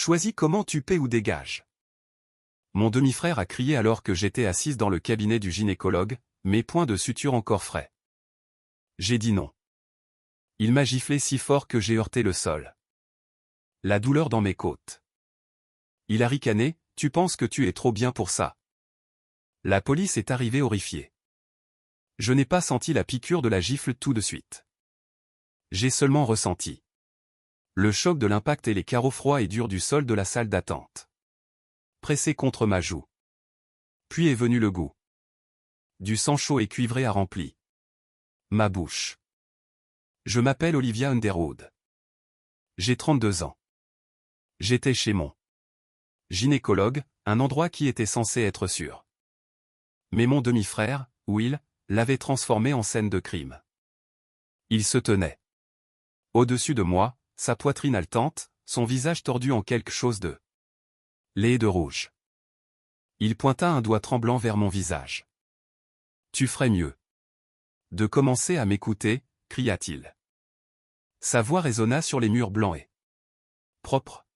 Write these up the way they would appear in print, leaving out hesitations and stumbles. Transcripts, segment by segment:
Choisis comment tu paies ou dégages. Mon demi-frère a crié alors que j'étais assise dans le cabinet du gynécologue, mes points de suture encore frais. J'ai dit non. Il m'a giflé si fort que j'ai heurté le sol. La douleur dans mes côtes. Il a ricané, tu penses que tu es trop bien pour ça. La police est arrivée horrifiée. Je n'ai pas senti la piqûre de la gifle tout de suite. J'ai seulement ressenti le choc de l'impact et les carreaux froids et durs du sol de la salle d'attente. Pressé contre ma joue. Puis est venu le goût. Du sang chaud et cuivré a rempli ma bouche. Je m'appelle Olivia Underwood. J'ai 32 ans. J'étais chez mon gynécologue, un endroit qui était censé être sûr. Mais mon demi-frère, Will, l'avait transformé en scène de crime. Il se tenait au-dessus de moi, sa poitrine haletante, son visage tordu en quelque chose de laid de rouge. Il pointa un doigt tremblant vers mon visage. « Tu ferais mieux de commencer à m'écouter, » cria-t-il. Sa voix résonna sur les murs blancs et propres.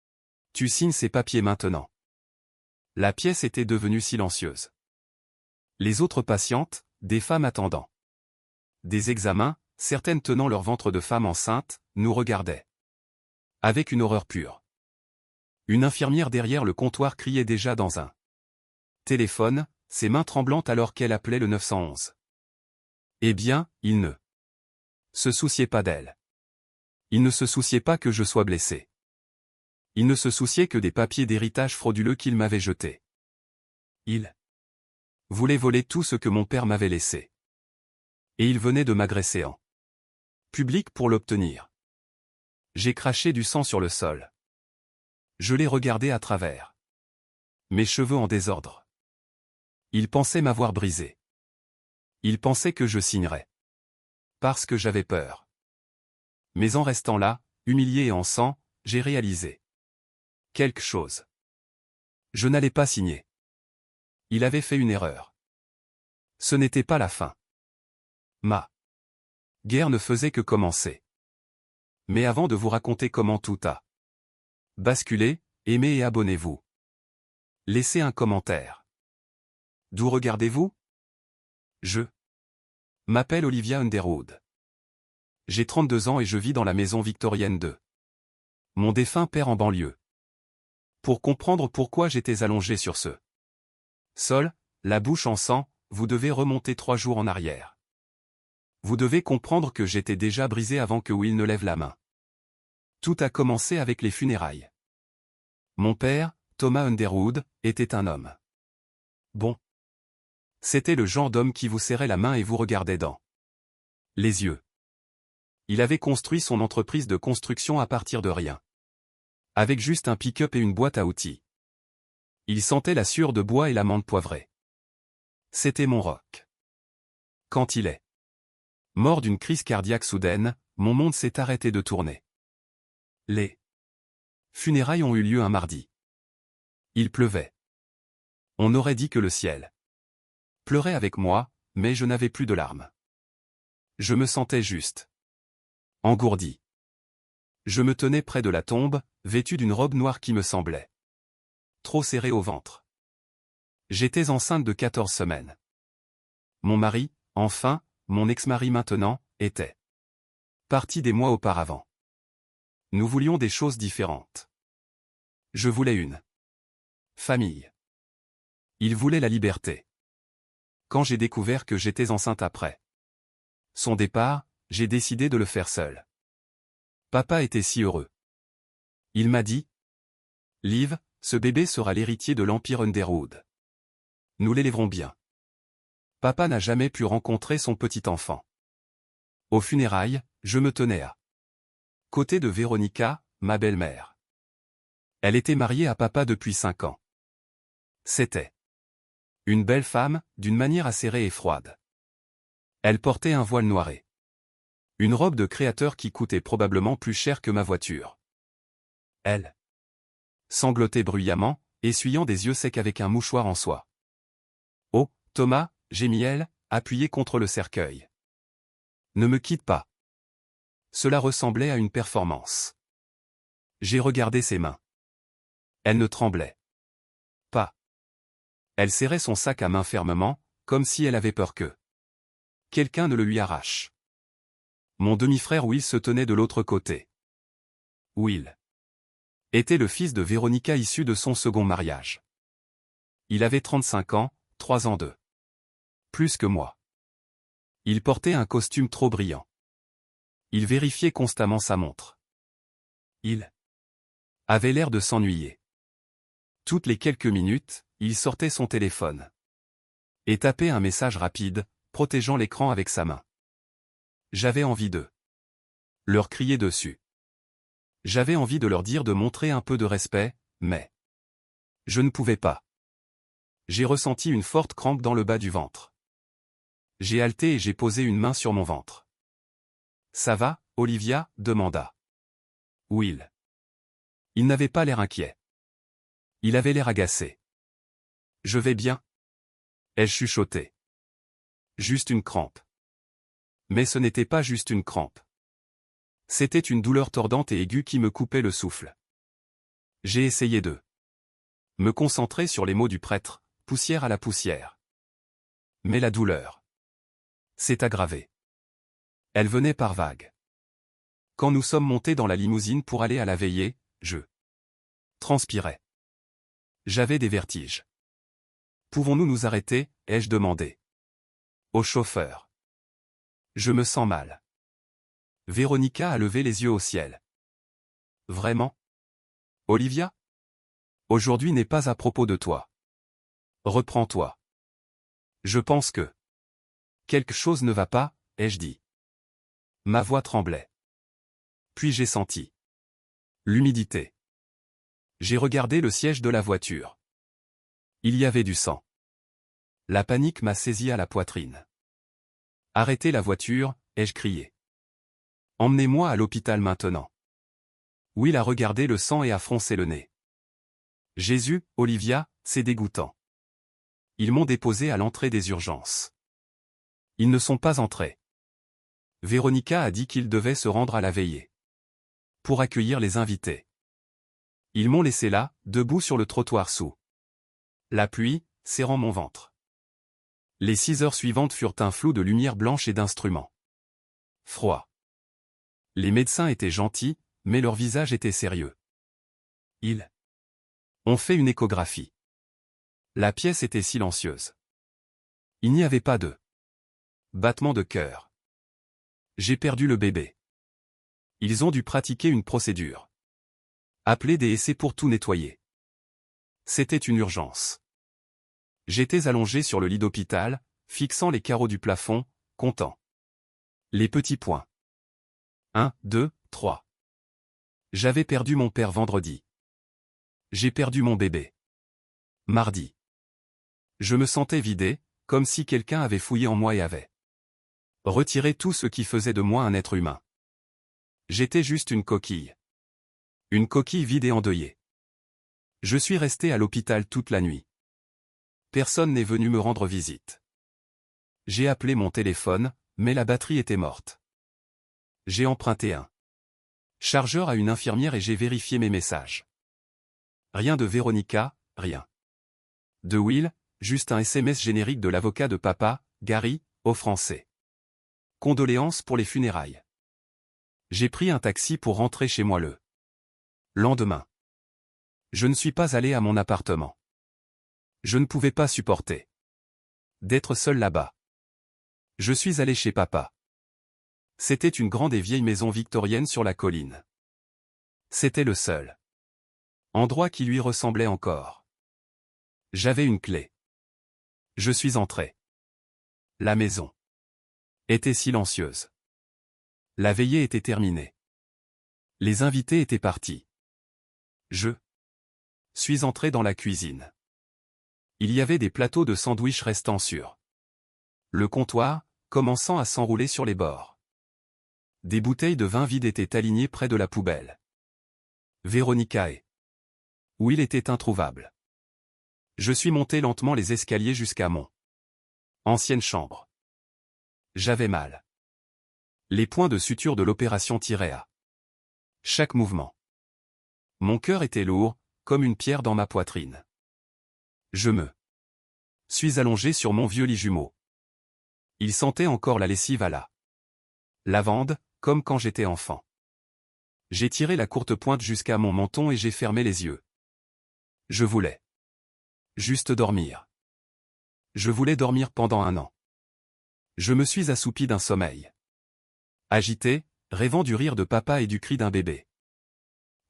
« Tu signes ces papiers maintenant. » La pièce était devenue silencieuse. Les autres patientes, des femmes attendant des examens, certaines tenant leur ventre de femme enceinte, nous regardaient avec une horreur pure. Une infirmière derrière le comptoir criait déjà dans un téléphone, ses mains tremblantes alors qu'elle appelait le 911. Eh bien, il ne se souciait pas d'elle. Il ne se souciait pas que je sois blessé. Il ne se souciait que des papiers d'héritage frauduleux qu'il m'avait jetés. Il voulait voler tout ce que mon père m'avait laissé. Et il venait de m'agresser en public pour l'obtenir. J'ai craché du sang sur le sol. Je l'ai regardé à travers mes cheveux en désordre. Il pensait m'avoir brisé. Il pensait que je signerais. Parce que j'avais peur. Mais en restant là, humilié et en sang, j'ai réalisé quelque chose. Je n'allais pas signer. Il avait fait une erreur. Ce n'était pas la fin. Ma guerre ne faisait que commencer. Mais avant de vous raconter comment tout a basculé, aimez et abonnez-vous. Laissez un commentaire. D'où regardez-vous? Je m'appelle Olivia Underwood. J'ai 32 ans et je vis dans la maison victorienne de mon défunt père en banlieue. Pour comprendre pourquoi j'étais allongé sur ce sol, la bouche en sang, vous devez remonter 3 jours en arrière. Vous devez comprendre que j'étais déjà brisé avant que Will ne lève la main. Tout a commencé avec les funérailles. Mon père, Thomas Underwood, était un homme bon. C'était le genre d'homme qui vous serrait la main et vous regardait dans les yeux. Il avait construit son entreprise de construction à partir de rien. Avec juste un pick-up et une boîte à outils. Il sentait la sueur de bois et la menthe poivrée. C'était mon rock. Quand il est mort d'une crise cardiaque soudaine, mon monde s'est arrêté de tourner. Les funérailles ont eu lieu un mardi. Il pleuvait. On aurait dit que le ciel pleurait avec moi, mais je n'avais plus de larmes. Je me sentais juste engourdi. Je me tenais près de la tombe, vêtu d'une robe noire qui me semblait trop serrée au ventre. J'étais enceinte de 14 semaines. Mon mari, enfin, mon ex-mari maintenant, était parti des mois auparavant. Nous voulions des choses différentes. Je voulais une famille. Il voulait la liberté. Quand j'ai découvert que j'étais enceinte après son départ, j'ai décidé de le faire seul. Papa était si heureux. Il m'a dit, « Liv, ce bébé sera l'héritier de l'Empire Underwood. Nous l'élèverons bien. » Papa n'a jamais pu rencontrer son petit enfant. Aux funérailles, je me tenais à côté de Véronica, ma belle-mère. Elle était mariée à papa depuis 5 ans. C'était une belle femme, d'une manière acérée et froide. Elle portait un voile noiré. Une robe de créateur qui coûtait probablement plus cher que ma voiture. Elle sanglotait bruyamment, essuyant des yeux secs avec un mouchoir en soie. « Oh, Thomas » gémit-elle, appuyée contre le cercueil. « Ne me quitte pas. » Cela ressemblait à une performance. J'ai regardé ses mains. Elle ne tremblait pas. Elle serrait son sac à main fermement, comme si elle avait peur que quelqu'un ne le lui arrache. Mon demi-frère Will se tenait de l'autre côté. Will était le fils de Véronica issu de son second mariage. Il avait 35 ans, 3 ans de plus que moi. Il portait un costume trop brillant. Il vérifiait constamment sa montre. Il avait l'air de s'ennuyer. Toutes les quelques minutes, il sortait son téléphone et tapait un message rapide, protégeant l'écran avec sa main. J'avais envie de leur crier dessus. J'avais envie de leur dire de montrer un peu de respect, mais je ne pouvais pas. J'ai ressenti une forte crampe dans le bas du ventre. J'ai halté et j'ai posé une main sur mon ventre. « Ça va, Olivia ?» demanda Will. Il n'avait pas l'air inquiet. Il avait l'air agacé. « Je vais bien. » ai-je chuchoté. Juste une crampe. Mais ce n'était pas juste une crampe. C'était une douleur tordante et aiguë qui me coupait le souffle. J'ai essayé de me concentrer sur les mots du prêtre, poussière à la poussière. Mais la douleur s'est aggravée. Elle venait par vagues. Quand nous sommes montés dans la limousine pour aller à la veillée, je transpirais. J'avais des vertiges. Pouvons-nous nous arrêter, ai-je demandé au chauffeur. Je me sens mal. Véronica a levé les yeux au ciel. Vraiment? Olivia? Aujourd'hui n'est pas à propos de toi. Reprends-toi. Je pense que quelque chose ne va pas, ai-je dit. Ma voix tremblait. Puis j'ai senti l'humidité. J'ai regardé le siège de la voiture. Il y avait du sang. La panique m'a saisi à la poitrine. Arrêtez la voiture, ai-je crié. Emmenez-moi à l'hôpital maintenant. Will a regardé le sang et a froncé le nez. Jésus, Olivia, c'est dégoûtant. Ils m'ont déposé à l'entrée des urgences. Ils ne sont pas entrés. Véronica a dit qu'ils devaient se rendre à la veillée pour accueillir les invités. Ils m'ont laissé là, debout sur le trottoir sous la pluie, serrant mon ventre. Les 6 heures suivantes furent un flou de lumière blanche et d'instruments froids. Les médecins étaient gentils, mais leur visage était sérieux. Ils ont fait une échographie. La pièce était silencieuse. Il n'y avait pas de battement de cœur. J'ai perdu le bébé. Ils ont dû pratiquer une procédure. Appeler des essais pour tout nettoyer. C'était une urgence. J'étais allongé sur le lit d'hôpital, fixant les carreaux du plafond, comptant les petits points. 1, 2, 3. J'avais perdu mon père vendredi. J'ai perdu mon bébé mardi. Je me sentais vidé, comme si quelqu'un avait fouillé en moi et avait retiré tout ce qui faisait de moi un être humain. J'étais juste une coquille. Une coquille vide et endeuillée. Je suis resté à l'hôpital toute la nuit. Personne n'est venu me rendre visite. J'ai appelé mon téléphone, mais la batterie était morte. J'ai emprunté un chargeur à une infirmière et j'ai vérifié mes messages. Rien de Véronica, rien. De Will, juste un SMS générique de l'avocat de papa, Gary, au français. Condoléances pour les funérailles. J'ai pris un taxi pour rentrer chez moi le lendemain. Je ne suis pas allé à mon appartement. Je ne pouvais pas supporter d'être seul là-bas. Je suis allé chez papa. C'était une grande et vieille maison victorienne sur la colline. C'était le seul endroit qui lui ressemblait encore. J'avais une clé. Je suis entré. La maison était silencieuse. La veillée était terminée. Les invités étaient partis. Je suis entré dans la cuisine. Il y avait des plateaux de sandwich restant sur le comptoir, commençant à s'enrouler sur les bords. Des bouteilles de vin vide étaient alignées près de la poubelle. Véronica et Will étaient introuvables. Je suis monté lentement les escaliers jusqu'à mon ancienne chambre. J'avais mal. Les points de suture de l'opération tiraient à chaque mouvement. Mon cœur était lourd, comme une pierre dans ma poitrine. Je me suis allongé sur mon vieux lit jumeau. Il sentait encore la lessive à la lavande, comme quand j'étais enfant. J'ai tiré la courte pointe jusqu'à mon menton et j'ai fermé les yeux. Je voulais juste dormir. Je voulais dormir pendant 1 an. Je me suis assoupi d'un sommeil agité, rêvant du rire de papa et du cri d'un bébé.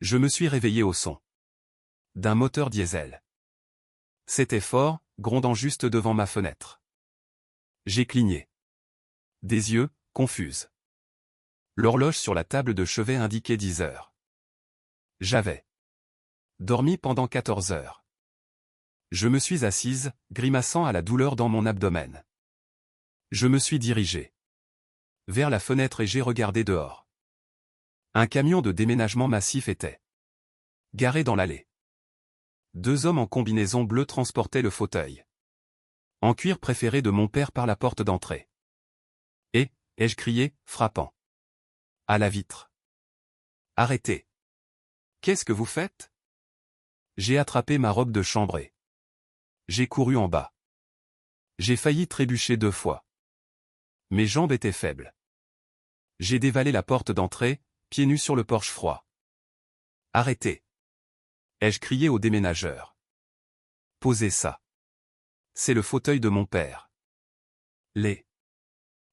Je me suis réveillé au son d'un moteur diesel. C'était fort, grondant juste devant ma fenêtre. J'ai cligné des yeux, confuse. L'horloge sur la table de chevet indiquait 10 heures. J'avais dormi pendant 14 heures. Je me suis assise, grimaçant à la douleur dans mon abdomen. Je me suis dirigé vers la fenêtre et j'ai regardé dehors. Un camion de déménagement massif était garé dans l'allée. 2 hommes en combinaison bleue transportaient le fauteuil en cuir préféré de mon père par la porte d'entrée. Et, ai-je crié, frappant à la vitre. Arrêtez. Qu'est-ce que vous faites? J'ai attrapé ma robe de chambre et j'ai couru en bas. J'ai failli trébucher 2 fois. Mes jambes étaient faibles. J'ai dévalé la porte d'entrée, pieds nus sur le porche froid. Arrêtez. Ai-je crié au déménageur. Posez ça. C'est le fauteuil de mon père. Les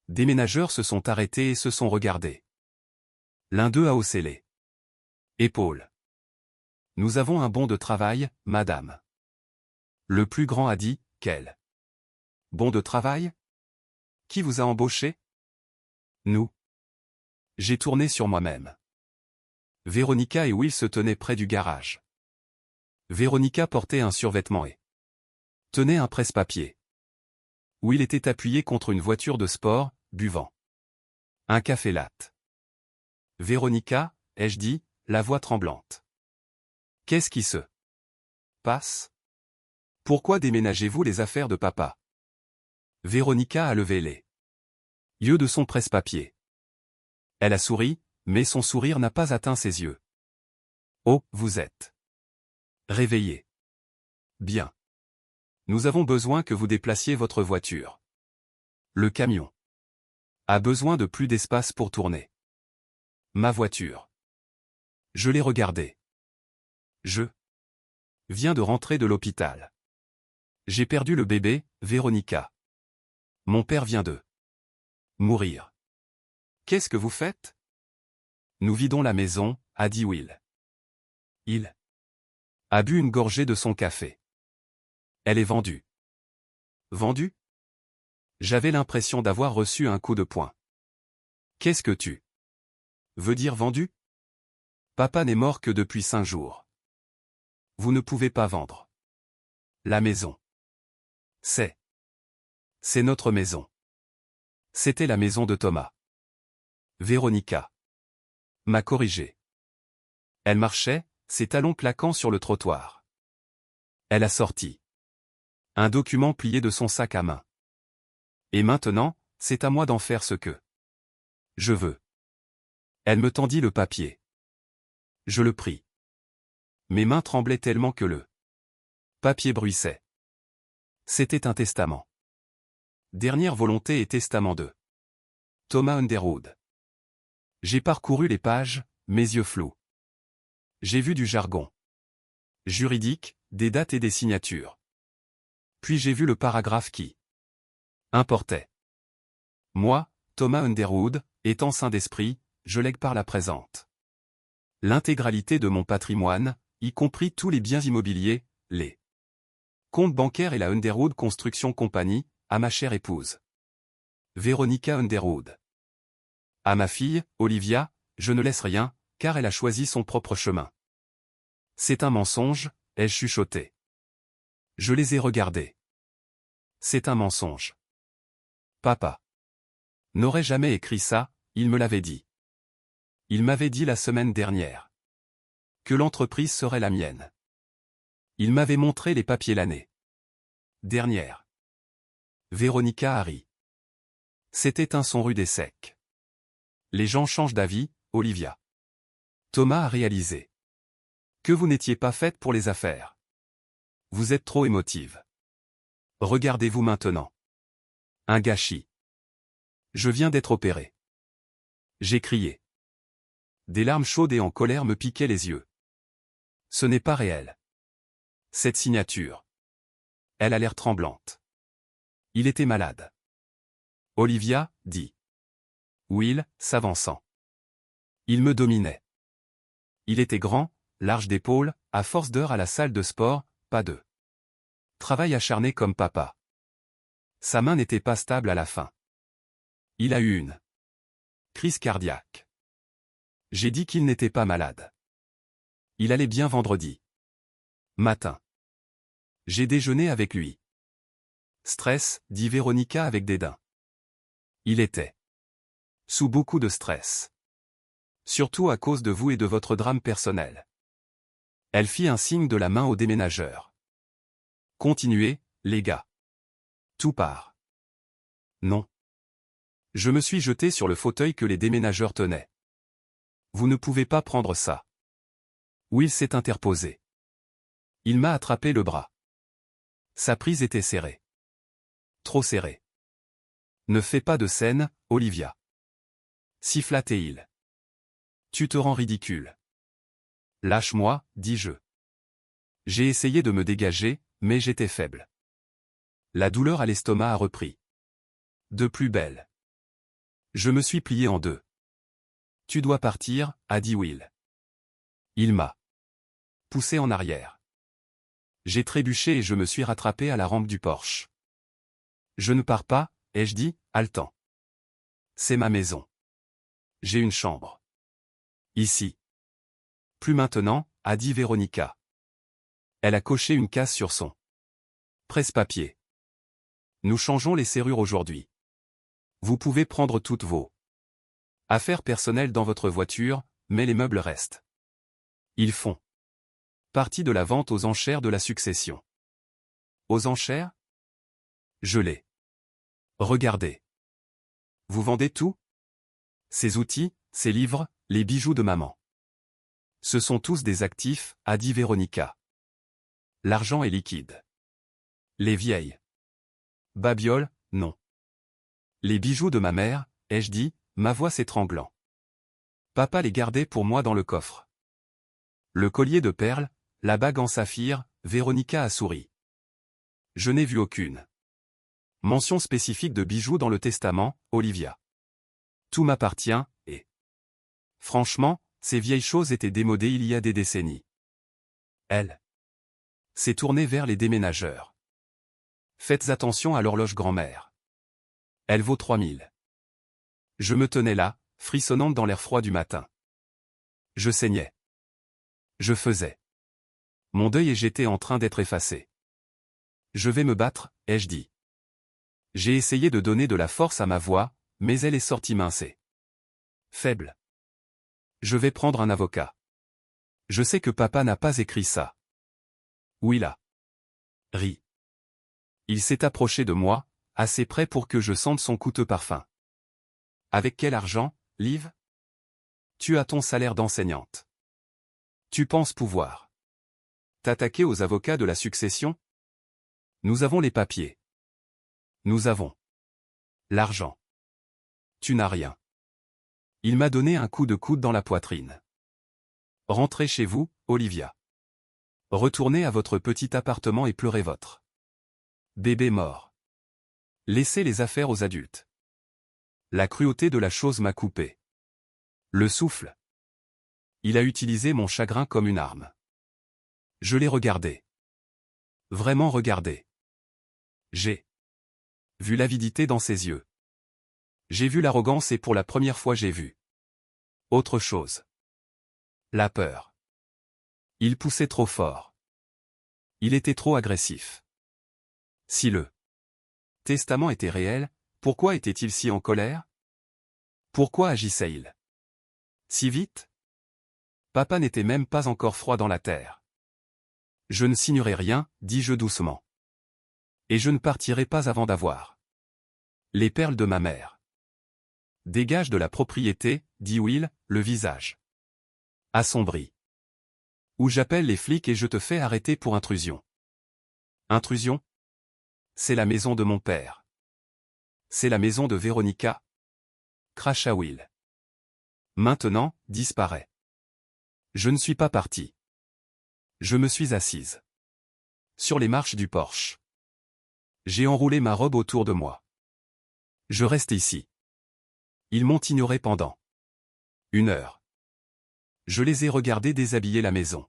déménageurs se sont arrêtés et se sont regardés. L'un d'eux a haussé les épaules. Nous avons un bon de travail, madame. Le plus grand a dit, quel bon de travail? Qui vous a embauché? Nous. J'ai tourné sur moi-même. Véronica et Will se tenaient près du garage. Véronica portait un survêtement et tenait un presse-papier. Will était appuyé contre une voiture de sport, buvant un café latte. Véronica, ai-je dit, la voix tremblante. Qu'est-ce qui se passe? Pourquoi déménagez-vous les affaires de papa? Véronica a levé les yeux de son presse-papier. Elle a souri, mais son sourire n'a pas atteint ses yeux. Oh, vous êtes réveillé. Bien. Nous avons besoin que vous déplaciez votre voiture. Le camion a besoin de plus d'espace pour tourner. Ma voiture. Je l'ai regardée. Je viens de rentrer de l'hôpital. J'ai perdu le bébé, Véronica. Mon père vient de mourir. Qu'est-ce que vous faites? Nous vidons la maison, a dit Will. Il a bu une gorgée de son café. Elle est vendue. Vendue? J'avais l'impression d'avoir reçu un coup de poing. Qu'est-ce que tu veux dire vendu? Papa n'est mort que depuis 5 jours. Vous ne pouvez pas vendre la maison. C'est notre maison. C'était la maison de Thomas. Véronica m'a corrigé. Elle marchait, ses talons claquant sur le trottoir. Elle a sorti un document plié de son sac à main. Et maintenant, c'est à moi d'en faire ce que je veux. Elle me tendit le papier. Je le pris. Mes mains tremblaient tellement que le papier bruissait. C'était un testament. Dernière volonté et testament de Thomas Underwood. J'ai parcouru les pages, mes yeux flous. J'ai vu du jargon juridique, des dates et des signatures. Puis j'ai vu le paragraphe qui importait. Moi, Thomas Underwood, étant saint d'esprit, je lègue par la présente l'intégralité de mon patrimoine, y compris tous les biens immobiliers, les comptes bancaires et la Underwood Construction Company, à ma chère épouse Véronica Underwood. À ma fille, Olivia, je ne laisse rien, car elle a choisi son propre chemin. C'est un mensonge, ai-je chuchoté. Je les ai regardés. C'est un mensonge. Papa n'aurait jamais écrit ça, il me l'avait dit. Il m'avait dit la semaine dernière que l'entreprise serait la mienne. Il m'avait montré les papiers l'année dernière. Véronica a ri. C'était un son rude et sec. Les gens changent d'avis, Olivia. Thomas a réalisé Que vous n'étiez pas faite pour les affaires. Vous êtes trop émotive. Regardez-vous maintenant. Un gâchis. Je viens d'être opéré. J'ai crié. Des larmes chaudes et en colère me piquaient les yeux. Ce n'est pas réel. Cette signature. Elle a l'air tremblante. Il était malade. Olivia, dit Will, s'avançant. Il me dominait. Il était grand, large d'épaules, à force d'heures à la salle de sport, pas de travail acharné comme papa. Sa main n'était pas stable à la fin. Il a eu une crise cardiaque. J'ai dit qu'il n'était pas malade. Il allait bien vendredi matin. J'ai déjeuné avec lui. Stress, dit Véronica avec dédain. Il était sous beaucoup de stress. Surtout à cause de vous et de votre drame personnel. Elle fit un signe de la main au déménageur. Continuez, les gars. Tout part. Non. Je me suis jeté sur le fauteuil que les déménageurs tenaient. Vous ne pouvez pas prendre ça. Will s'est interposé. Il m'a attrapé le bras. Sa prise était serrée. Trop serrée. Ne fais pas de scène, Olivia. Siffla-t-il. Tu te rends ridicule. Lâche-moi, dis-je. J'ai essayé de me dégager, mais j'étais faible. La douleur à l'estomac a repris. De plus belle. Je me suis plié en deux. Tu dois partir, a dit Will. Il m'a poussé en arrière. J'ai trébuché et je me suis rattrapé à la rampe du Porsche. Je ne pars pas, ai-je dit, haletant. C'est ma maison. J'ai une chambre. Ici. Plus maintenant, a dit Véronica. Elle a coché une case sur son presse-papier. Nous changeons les serrures aujourd'hui. Vous pouvez prendre toutes vos affaires personnelles dans votre voiture, mais les meubles restent. Ils font partie de la vente aux enchères de la succession. Aux enchères? Je l'ai regardé. Vous vendez tout? Ces outils, ces livres, les bijoux de maman. Ce sont tous des actifs, a dit Véronica. L'argent est liquide. Les vieilles babioles, non. Les bijoux de ma mère, ai-je dit, ma voix s'étranglant. Papa les gardait pour moi dans le coffre. Le collier de perles, la bague en saphir, Véronica a souri. Je n'ai vu aucune mention spécifique de bijoux dans le testament, Olivia. Tout m'appartient, et franchement, ces vieilles choses étaient démodées il y a des décennies. Elle s'est tournée vers les déménageurs. Faites attention à l'horloge grand-mère. Elle vaut 3000. Je me tenais là, frissonnante dans l'air froid du matin. Je saignais. Je faisais mon deuil et j'étais en train d'être effacé. Je vais me battre, ai-je dit. J'ai essayé de donner de la force à ma voix, mais elle est sortie mince et faible. Je vais prendre un avocat. Je sais que papa n'a pas écrit ça. Will a ri. Il s'est approché de moi, assez près pour que je sente son coûteux parfum. Avec quel argent, Liv? Tu as ton salaire d'enseignante. Tu penses pouvoir t'attaquer aux avocats de la succession? Nous avons les papiers. Nous avons l'argent. Tu n'as rien. Il m'a donné un coup de coude dans la poitrine. Rentrez chez vous, Olivia. Retournez à votre petit appartement et pleurez votre bébé mort. Laissez les affaires aux adultes. La cruauté de la chose m'a coupé le souffle. Il a utilisé mon chagrin comme une arme. Je l'ai regardé. Vraiment regardé. J'ai vu l'avidité dans ses yeux. J'ai vu l'arrogance et pour la première fois j'ai vu autre chose. La peur. Il poussait trop fort. Il était trop agressif. Si le testament était réel, pourquoi était-il si en colère? Pourquoi agissait-il si vite? Papa n'était même pas encore froid dans la terre. Je ne signerai rien, dis-je doucement. Et je ne partirai pas avant d'avoir les perles de ma mère. Dégage de la propriété, dit Will, le visage assombri. Ou j'appelle les flics et je te fais arrêter pour intrusion. Intrusion? C'est la maison de mon père. C'est la maison de Véronica. Cracha Will. Maintenant, disparaît. Je ne suis pas parti. Je me suis assise. Sur les marches du porche. J'ai enroulé ma robe autour de moi. Je reste ici. Ils m'ont ignoré pendant 1 heure. Je les ai regardés déshabiller la maison.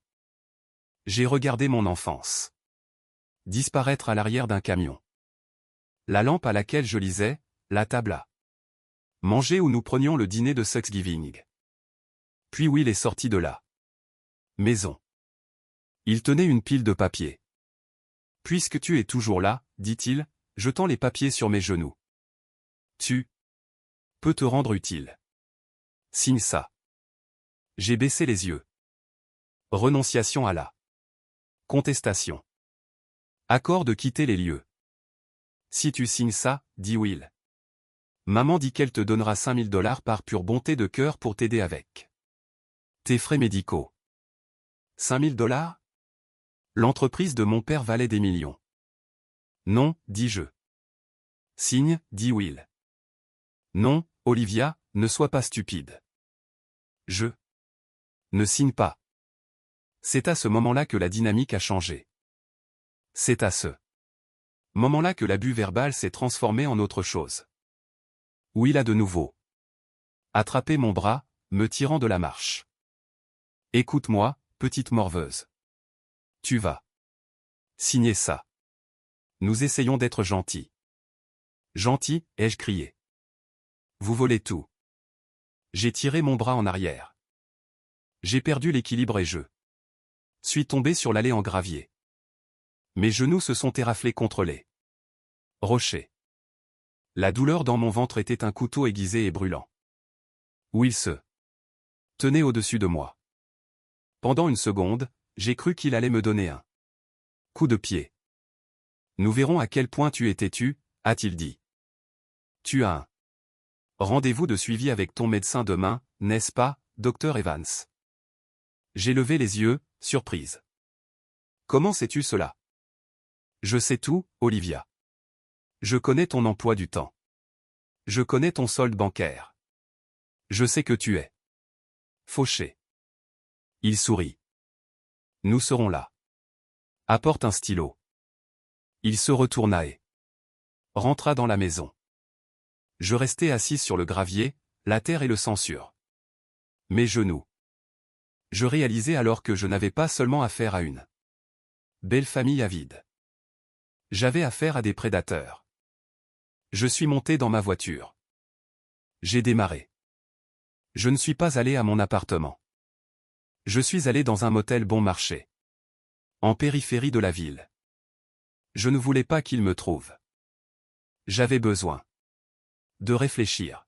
J'ai regardé mon enfance disparaître à l'arrière d'un camion. La lampe à laquelle je lisais, la table à manger où nous prenions le dîner de Thanksgiving. Puis Will est sorti de la maison. Il tenait une pile de papiers. Puisque tu es toujours là, dit-il, jetant les papiers sur mes genoux. Tu peux te rendre utile. Signe ça. J'ai baissé les yeux. Renonciation à la contestation. Accord de quitter les lieux. Si tu signes ça, dit Will. Maman dit qu'elle te donnera $5000 par pure bonté de cœur pour t'aider avec tes frais médicaux. $5000? L'entreprise de mon père valait des millions. Non, dis-je. Signe, dit Will. Non, Olivia, ne sois pas stupide. Je ne signe pas. C'est à ce moment-là que la dynamique a changé. C'est à ce moment-là que l'abus verbal s'est transformé en autre chose. Will a de nouveau attrapé mon bras, me tirant de la marche. Écoute-moi, petite morveuse. Tu vas signer ça. Nous essayons d'être gentils. Gentil, ai-je crié. Vous volez tout. J'ai tiré mon bras en arrière. J'ai perdu l'équilibre et je suis tombé sur l'allée en gravier. Mes genoux se sont éraflés contre les rochers. La douleur dans mon ventre était un couteau aiguisé et brûlant. Will se tenait au-dessus de moi. Pendant une seconde, j'ai cru qu'il allait me donner un coup de pied. Nous verrons à quel point tu es têtu, a-t-il dit. Tu as un rendez-vous de suivi avec ton médecin demain, n'est-ce pas, Dr Evans? J'ai levé les yeux, surprise. Comment sais-tu cela? Je sais tout, Olivia. Je connais ton emploi du temps. Je connais ton solde bancaire. Je sais que tu es fauché. Il sourit. Nous serons là. Apporte un stylo. Il se retourna et rentra dans la maison. Je restai assise sur le gravier, la terre et le sang sur mes genoux. Je réalisais alors que je n'avais pas seulement affaire à une belle famille avide. J'avais affaire à des prédateurs. Je suis monté dans ma voiture. J'ai démarré. Je ne suis pas allé à mon appartement. Je suis allé dans un motel bon marché. En périphérie de la ville. Je ne voulais pas qu'il me trouve. J'avais besoin de réfléchir.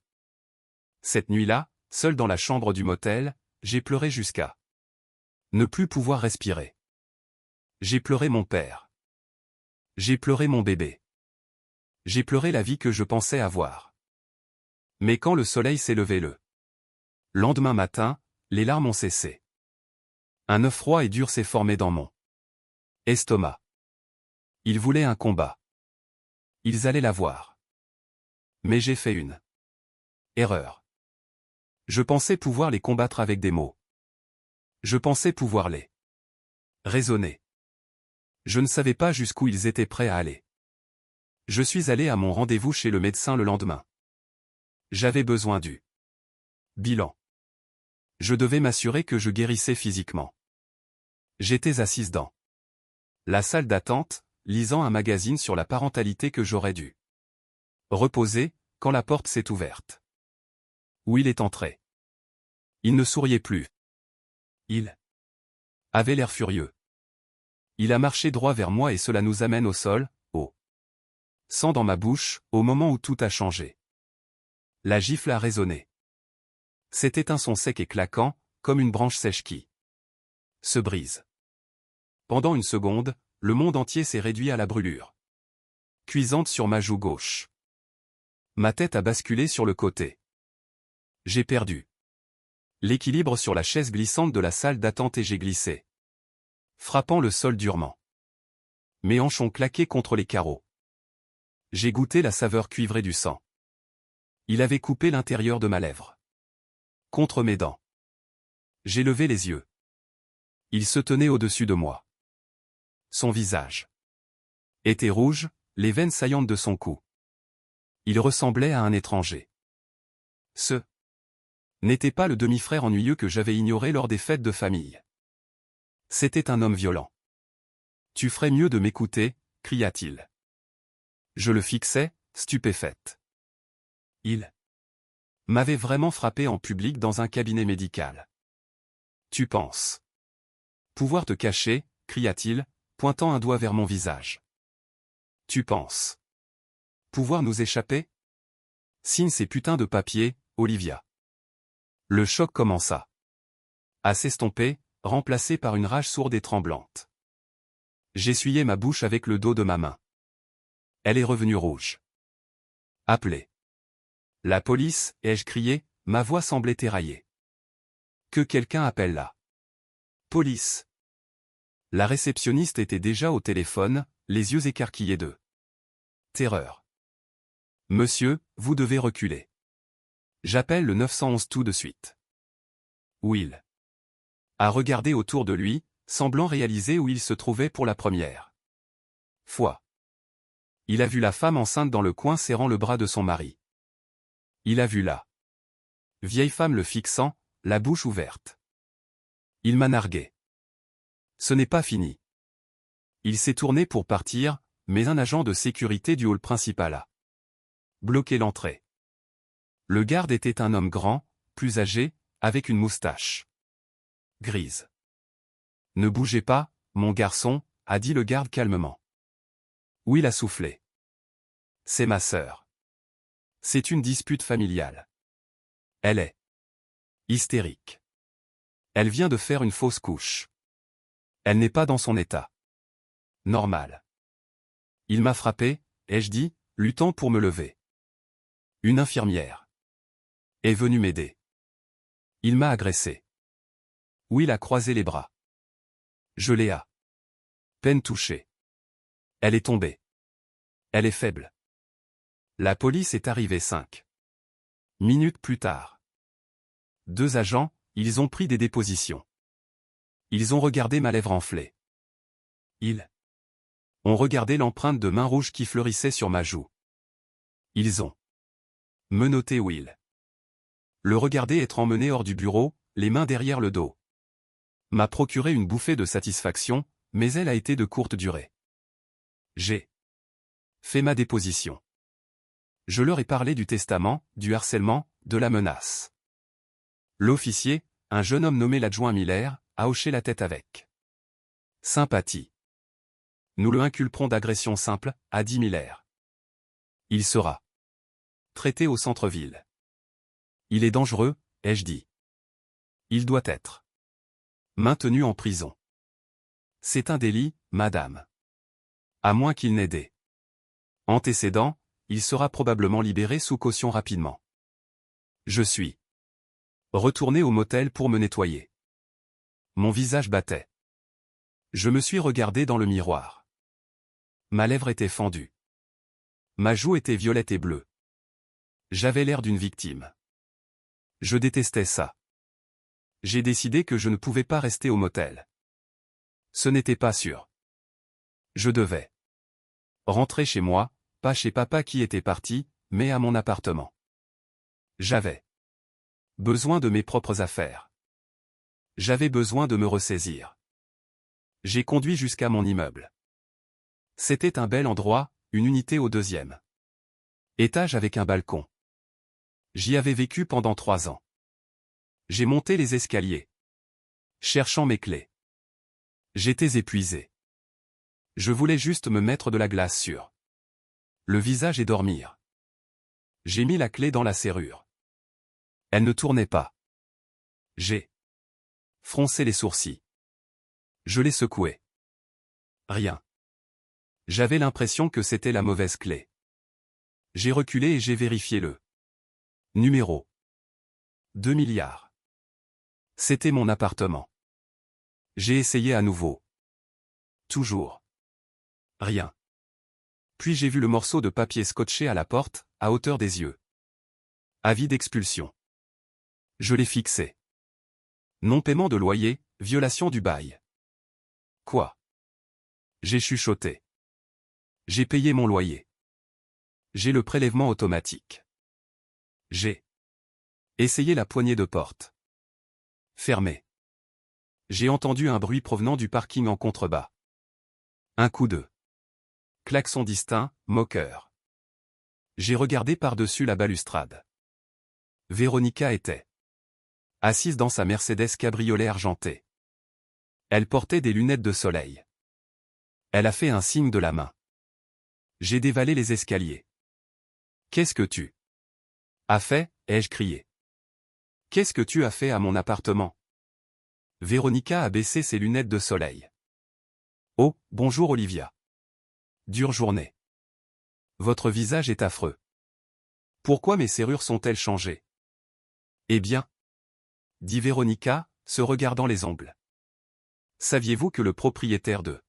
Cette nuit-là, seul dans la chambre du motel, j'ai pleuré jusqu'à ne plus pouvoir respirer. J'ai pleuré mon père. J'ai pleuré mon bébé. J'ai pleuré la vie que je pensais avoir. Mais quand le soleil s'est levé le lendemain matin, les larmes ont cessé. Un œuf froid et dur s'est formé dans mon estomac. Ils voulaient un combat. Ils allaient l'avoir. Mais j'ai fait une erreur. Je pensais pouvoir les combattre avec des mots. Je pensais pouvoir les raisonner. Je ne savais pas jusqu'où ils étaient prêts à aller. Je suis allé à mon rendez-vous chez le médecin le lendemain. J'avais besoin du bilan. Je devais m'assurer que je guérissais physiquement. J'étais assise dans la salle d'attente, lisant un magazine sur la parentalité que j'aurais dû reposer, quand la porte s'est ouverte. Will est entré. Il ne souriait plus. Il avait l'air furieux. Il a marché droit vers moi et cela nous amène au sol, au sang dans ma bouche, au moment où tout a changé. La gifle a résonné. C'était un son sec et claquant, comme une branche sèche qui se brise. Pendant une seconde, le monde entier s'est réduit à la brûlure cuisante sur ma joue gauche. Ma tête a basculé sur le côté. J'ai perdu l'équilibre sur la chaise glissante de la salle d'attente et j'ai glissé frappant le sol durement. Mes hanches ont claqué contre les carreaux. J'ai goûté la saveur cuivrée du sang. Il avait coupé l'intérieur de ma lèvre. Contre mes dents. J'ai levé les yeux. Il se tenait au-dessus de moi. Son visage était rouge, les veines saillantes de son cou. Il ressemblait à un étranger. Ce n'était pas le demi-frère ennuyeux que j'avais ignoré lors des fêtes de famille. C'était un homme violent. « Tu ferais mieux de m'écouter » cria-t-il. Je le fixais, stupéfaite. Il m'avait vraiment frappé en public dans un cabinet médical. « Tu penses pouvoir te cacher » cria-t-il, pointant un doigt vers mon visage. « Tu penses pouvoir nous échapper ?» Signe ces putains de papiers, Olivia. Le choc commença à s'estomper, remplacé par une rage sourde et tremblante. J'essuyai ma bouche avec le dos de ma main. Elle est revenue rouge. « Appelez la police » ai-je crié, ma voix semblait éraillée. « Que quelqu'un appelle la police !» La réceptionniste était déjà au téléphone, les yeux écarquillés de terreur. « Monsieur, vous devez reculer. J'appelle le 911 tout de suite. » Will a regardé autour de lui, semblant réaliser où il se trouvait pour la première fois. Il a vu la femme enceinte dans le coin serrant le bras de son mari. Il a vu la vieille femme le fixant, la bouche ouverte. Il m'a nargué. Ce n'est pas fini. Il s'est tourné pour partir, mais un agent de sécurité du hall principal a bloqué l'entrée. Le garde était un homme grand, plus âgé, avec une moustache grise. « Ne bougez pas, mon garçon » a dit le garde calmement. Will a soufflé. « C'est ma sœur. C'est une dispute familiale. Elle est hystérique. Elle vient de faire une fausse couche. Elle n'est pas dans son état normal. » Il m'a frappé, ai-je dit, luttant pour me lever. Une infirmière est venue m'aider. Il m'a agressé. Will a croisé les bras. Je l'ai à peine touchée. Elle est tombée. Elle est faible. La police est arrivée 5 minutes plus tard. 2 agents, ils ont pris des dépositions. Ils ont regardé ma lèvre enflée. Ils ont regardé l'empreinte de main rouge qui fleurissait sur ma joue. Ils ont menotté Will. Le regarder être emmené hors du bureau, les mains derrière le dos, m'a procuré une bouffée de satisfaction, mais elle a été de courte durée. J'ai fait ma déposition. Je leur ai parlé du testament, du harcèlement, de la menace. L'officier, un jeune homme nommé l'adjoint Miller, a hoché la tête avec sympathie. Nous le inculperons d'agression simple, a dit Miller. Il sera traité au centre-ville. Il est dangereux, ai-je dit. Il doit être maintenu en prison. C'est un délit, madame. À moins qu'il n'ait des antécédents, il sera probablement libéré sous caution rapidement. Je suis retourné au motel pour me nettoyer. Mon visage battait. Je me suis regardé dans le miroir. Ma lèvre était fendue. Ma joue était violette et bleue. J'avais l'air d'une victime. Je détestais ça. J'ai décidé que je ne pouvais pas rester au motel. Ce n'était pas sûr. Je devais rentrer chez moi, pas chez papa qui était parti, mais à mon appartement. J'avais besoin de mes propres affaires. J'avais besoin de me ressaisir. J'ai conduit jusqu'à mon immeuble. C'était un bel endroit, une unité au 2e étage avec un balcon. J'y avais vécu pendant 3 ans. J'ai monté les escaliers, cherchant mes clés. J'étais épuisé. Je voulais juste me mettre de la glace sur le visage et dormir. J'ai mis la clé dans la serrure. Elle ne tournait pas. J'ai froncé les sourcils. Je l'ai secoué. Rien. J'avais l'impression que c'était la mauvaise clé. J'ai reculé et j'ai vérifié le numéro. 2 milliards. C'était mon appartement. J'ai essayé à nouveau. Toujours. Rien. Puis j'ai vu le morceau de papier scotché à la porte, à hauteur des yeux. Avis d'expulsion. Je l'ai fixé. Non-paiement de loyer, violation du bail. Quoi? J'ai chuchoté. J'ai payé mon loyer. J'ai le prélèvement automatique. J'ai essayé la poignée de porte. Fermée. J'ai entendu un bruit provenant du parking en contrebas. Un coup de klaxon distinct, moqueur. J'ai regardé par-dessus la balustrade. Véronica était assise dans sa Mercedes cabriolet argenté. Elle portait des lunettes de soleil. Elle a fait un signe de la main. J'ai dévalé les escaliers. Qu'est-ce que tu as fait, ai-je crié. Qu'est-ce que tu as fait à mon appartement? Véronica a baissé ses lunettes de soleil. Oh, bonjour Olivia. Dure journée. Votre visage est affreux. Pourquoi mes serrures sont-elles changées? Eh bien, dit Véronica, se regardant les ongles. Saviez-vous que le propriétaire de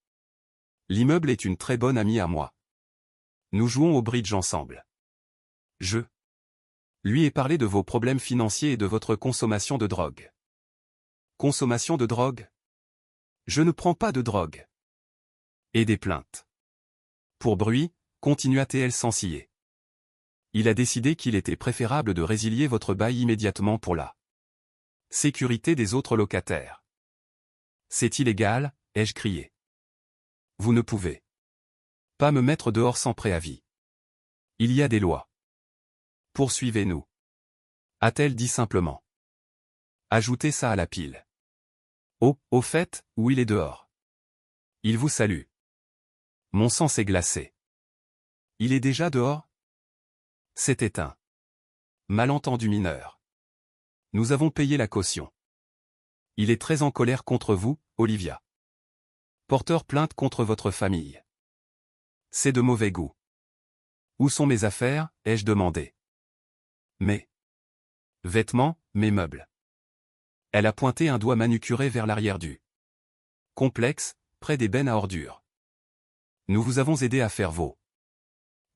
l'immeuble est une très bonne amie à moi? Nous jouons au bridge ensemble. Je lui ai parlé de vos problèmes financiers et de votre consommation de drogue. Consommation de drogue? Je ne prends pas de drogue. Et des plaintes. Pour bruit, continua-t-elle sans ciller. Il a décidé qu'il était préférable de résilier votre bail immédiatement pour la sécurité des autres locataires. C'est illégal, ai-je crié. Vous ne pouvez pas me mettre dehors sans préavis. Il y a des lois. Poursuivez-nous. A-t-elle dit simplement. Ajoutez ça à la pile. Oh, au fait, où il est dehors. Il vous salue. Mon sang s'est glacé. Il est déjà dehors? C'était un malentendu mineur. Nous avons payé la caution. Il est très en colère contre vous, Olivia. Porteur plainte contre votre famille. C'est de mauvais goût. Où sont mes affaires, ai-je demandé. Mes vêtements, mes meubles. Elle a pointé un doigt manucuré vers l'arrière du complexe, près des bennes à ordures. Nous vous avons aidé à faire vos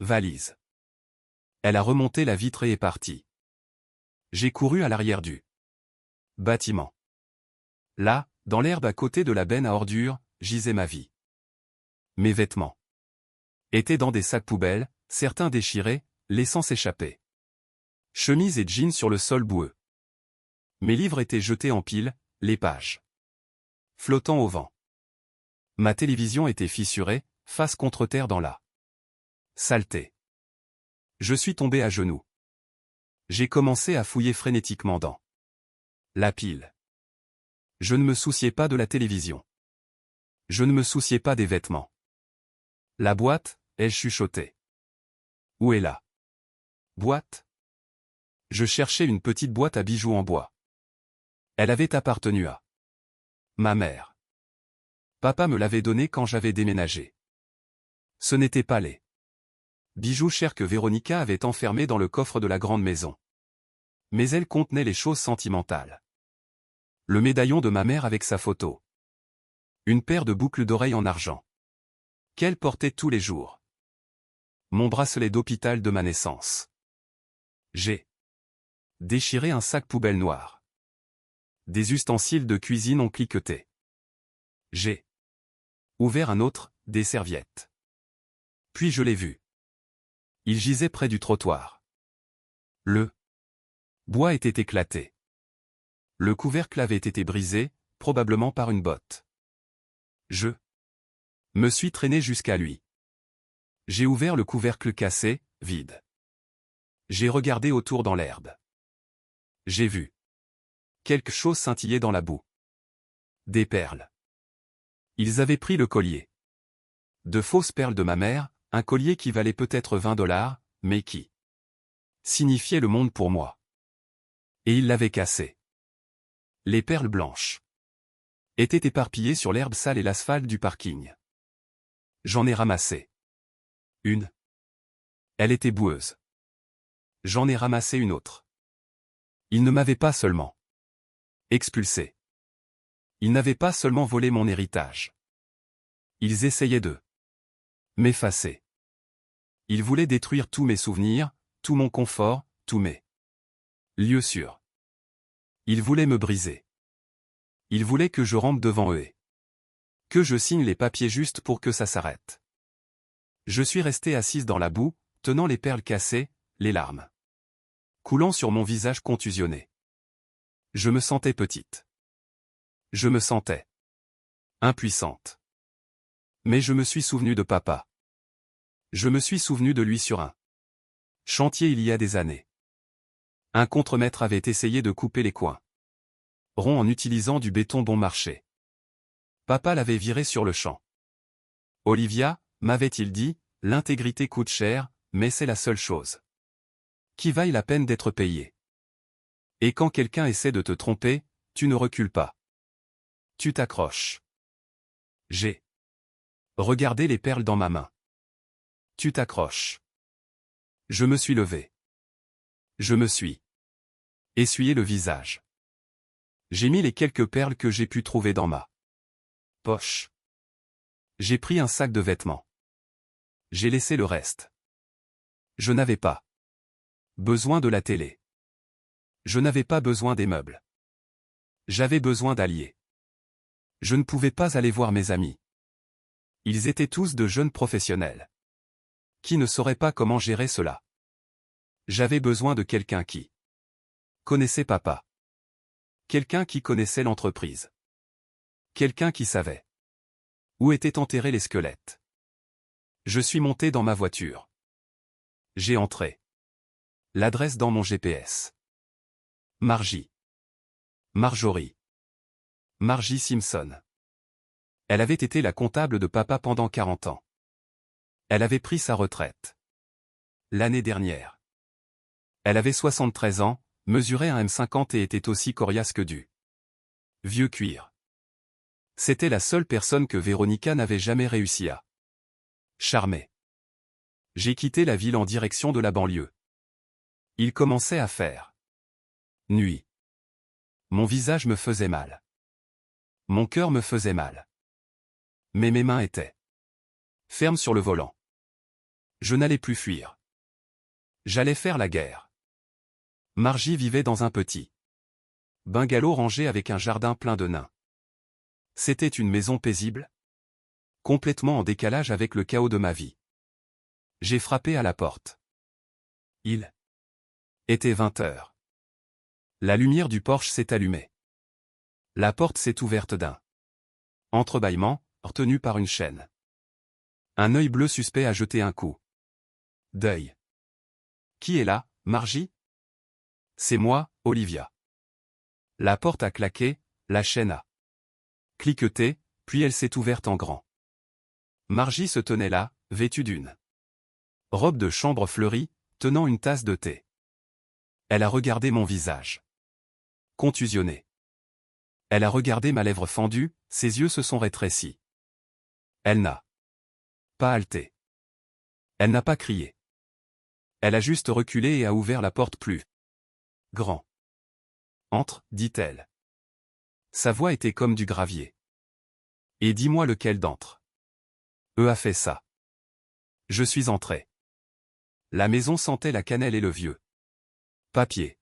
valises. Elle a remonté la vitre et est partie. J'ai couru à l'arrière du bâtiment. Là, dans l'herbe à côté de la benne à ordures, gisait ma vie. Mes vêtements étaient dans des sacs poubelles, certains déchirés, laissant s'échapper chemise et jeans sur le sol boueux. Mes livres étaient jetés en pile, les pages flottant au vent. Ma télévision était fissurée, face contre terre dans la saleté. Je suis tombé à genoux. J'ai commencé à fouiller frénétiquement dans la pile. Je ne me souciais pas de la télévision. Je ne me souciais pas des vêtements. La boîte, ai-je chuchoté. Où est la boîte? Je cherchais une petite boîte à bijoux en bois. Elle avait appartenu à ma mère. Papa me l'avait donnée quand j'avais déménagé. Ce n'était pas les bijoux chers que Véronica avait enfermés dans le coffre de la grande maison. Mais elle contenait les choses sentimentales. Le médaillon de ma mère avec sa photo. Une paire de boucles d'oreilles en argent. Qu'elle portait tous les jours. Mon bracelet d'hôpital de ma naissance. J'ai déchiré un sac poubelle noir. Des ustensiles de cuisine ont cliqueté. J'ai ouvert un autre, des serviettes. Puis je l'ai vu. Il gisait près du trottoir. Le bois était éclaté. Le couvercle avait été brisé, probablement par une botte. Je me suis traîné jusqu'à lui. J'ai ouvert le couvercle cassé, vide. J'ai regardé autour dans l'herbe. J'ai vu quelque chose scintiller dans la boue. Des perles. Ils avaient pris le collier. De fausses perles de ma mère, un collier qui valait peut-être $20, mais qui signifiait le monde pour moi. Et ils l'avaient cassé. Les perles blanches étaient éparpillées sur l'herbe sale et l'asphalte du parking. J'en ai ramassé une. Elle était boueuse. J'en ai ramassé une autre. Il ne m'avait pas seulement expulsé. Il n'avait pas seulement volé mon héritage. Ils essayaient de m'effacer. Ils voulaient détruire tous mes souvenirs, tout mon confort, tous mes lieux sûrs. Ils voulaient me briser. Ils voulaient que je rampe devant eux et que je signe les papiers juste pour que ça s'arrête. Je suis restée assise dans la boue, tenant les perles cassées, les larmes coulant sur mon visage contusionné. Je me sentais petite. Je me sentais impuissante. Mais je me suis souvenu de papa. Je me suis souvenu de lui sur un chantier il y a des années. Un contremaître avait essayé de couper les coins ronds en utilisant du béton bon marché. Papa l'avait viré sur le champ. Olivia, m'avait-il dit, l'intégrité coûte cher, mais c'est la seule chose qui vaille la peine d'être payée. Et quand quelqu'un essaie de te tromper, tu ne recules pas. Tu t'accroches. J'ai regardé les perles dans ma main. Tu t'accroches. Je me suis levé. Je me suis essuyé le visage. J'ai mis les quelques perles que j'ai pu trouver dans ma poche. J'ai pris un sac de vêtements. J'ai laissé le reste. Je n'avais pas besoin de la télé. Je n'avais pas besoin des meubles. J'avais besoin d'alliés. Je ne pouvais pas aller voir mes amis. Ils étaient tous de jeunes professionnels qui ne sauraient pas comment gérer cela. J'avais besoin de quelqu'un qui connaissait papa. Quelqu'un qui connaissait l'entreprise. Quelqu'un qui savait où étaient enterrés les squelettes. Je suis monté dans ma voiture. J'ai entré l'adresse dans mon GPS. Margie. Marjorie. Margie Simpson. Elle avait été la comptable de papa pendant 40 ans. Elle avait pris sa retraite l'année dernière. Elle avait 73 ans, mesurait 1,50 m et était aussi coriace que du vieux cuir. C'était la seule personne que Véronica n'avait jamais réussi à charmer. J'ai quitté la ville en direction de la banlieue. Il commençait à faire nuit. Mon visage me faisait mal. Mon cœur me faisait mal. Mais mes mains étaient fermes sur le volant. Je n'allais plus fuir. J'allais faire la guerre. Margie vivait dans un petit bungalow rangé avec un jardin plein de nains. C'était une maison paisible, complètement en décalage avec le chaos de ma vie. J'ai frappé à la porte. Il était 20 h. La lumière du porche s'est allumée. La porte s'est ouverte d'un entrebâillement, retenu par une chaîne. Un œil bleu suspect a jeté un coup d'œil. Qui est là, Margie? C'est moi, Olivia. La porte a claqué, la chaîne a cliqueté, puis elle s'est ouverte en grand. Margie se tenait là, vêtue d'une robe de chambre fleurie, tenant une tasse de thé. Elle a regardé mon visage contusionné. Elle a regardé ma lèvre fendue, ses yeux se sont rétrécis. Elle n'a pas halté. Elle n'a pas crié. Elle a juste reculé et a ouvert la porte plus grand. Entre, dit-elle. Sa voix était comme du gravier. Et dis-moi lequel d'entre eux a fait ça. Je suis entré. La maison sentait la cannelle et le vieux papier.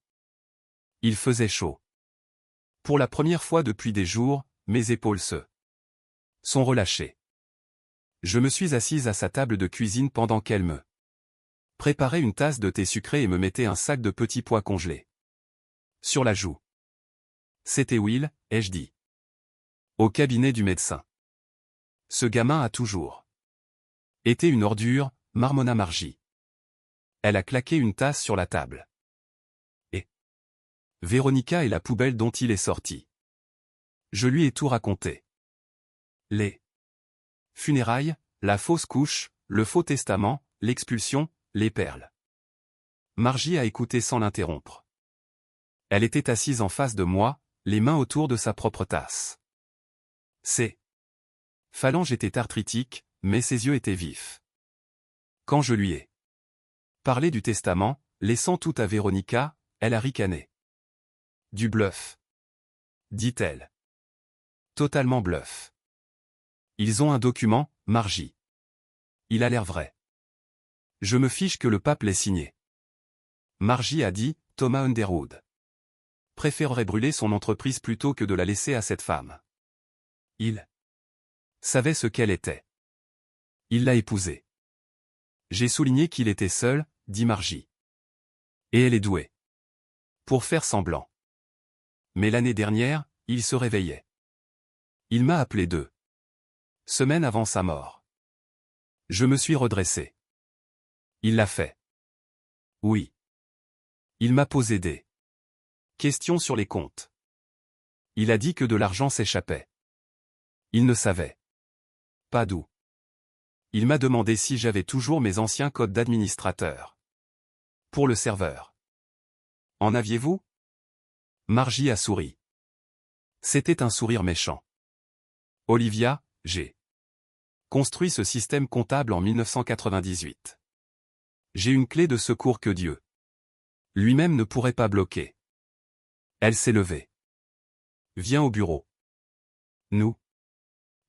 Il faisait chaud. Pour la première fois depuis des jours, mes épaules se sont relâchées. Je me suis assise à sa table de cuisine pendant qu'elle me préparait une tasse de thé sucré et me mettait un sac de petits pois congelés sur la joue. C'était Will, ai-je dit. Au cabinet du médecin. Ce gamin a toujours été une ordure, marmonna Margie. Elle a claqué une tasse sur la table. Et Véronica est la poubelle dont il est sorti. Je lui ai tout raconté. Les funérailles, la fausse couche, le faux testament, l'expulsion, les perles. Margie a écouté sans l'interrompre. Elle était assise en face de moi, les mains autour de sa propre tasse. Ses phalanges étaient arthritiques, mais ses yeux étaient vifs. Quand je lui ai parlé du testament, laissant tout à Véronica, elle a ricané. Du bluff, dit-elle. Totalement bluff. Ils ont un document, Margie. Il a l'air vrai. Je me fiche que le pape l'ait signé. Margie a dit, Thomas Underwood préférerait brûler son entreprise plutôt que de la laisser à cette femme. Il savait ce qu'elle était. Il l'a épousée. J'ai souligné qu'il était seul, dit Margie. Et elle est douée. Pour faire semblant. Mais l'année dernière, il se réveillait. Il m'a appelé 2 semaines avant sa mort. Je me suis redressé. Il l'a fait. Oui. Il m'a posé des questions sur les comptes. Il a dit que de l'argent s'échappait. Il ne savait pas d'où. Il m'a demandé si j'avais toujours mes anciens codes d'administrateur. Pour le serveur. En aviez-vous? Margie a souri. C'était un sourire méchant. Olivia, j'ai construit ce système comptable en 1998. J'ai une clé de secours que Dieu lui-même ne pourrait pas bloquer. Elle s'est levée. Viens au bureau. Nous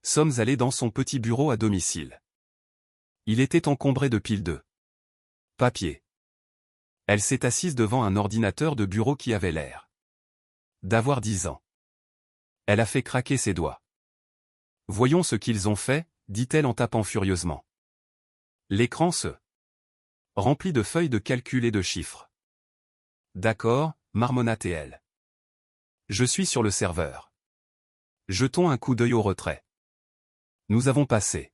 sommes allés dans son petit bureau à domicile. Il était encombré de piles de papier. Elle s'est assise devant un ordinateur de bureau qui avait l'air d'avoir 10 ans. Elle a fait craquer ses doigts. Voyons ce qu'ils ont fait, dit-elle en tapant furieusement. L'écran se remplit de feuilles de calcul et de chiffres. D'accord, marmonna-t-elle. Je suis sur le serveur. Jetons un coup d'œil au retrait. Nous avons passé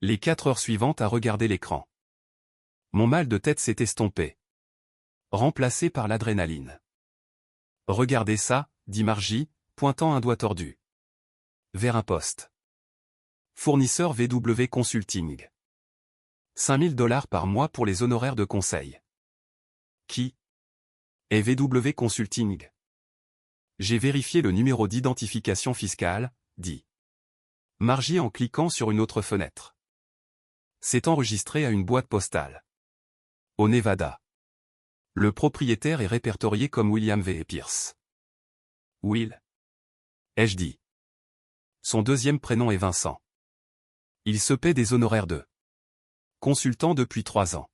les 4 heures suivantes à regarder l'écran. Mon mal de tête s'est estompé. Remplacé par l'adrénaline. Regardez ça, dit Margie, pointant un doigt tordu vers un poste. Fournisseur VW Consulting. 5 000 $ par mois pour les honoraires de conseil. Qui est VW Consulting? J'ai vérifié le numéro d'identification fiscale, dit Margie en cliquant sur une autre fenêtre. C'est enregistré à une boîte postale. Au Nevada. Le propriétaire est répertorié comme William V. Pierce. Will. Ai-je dit. Son deuxième prénom est Vincent. Il se paie des honoraires de consultant depuis 3 ans.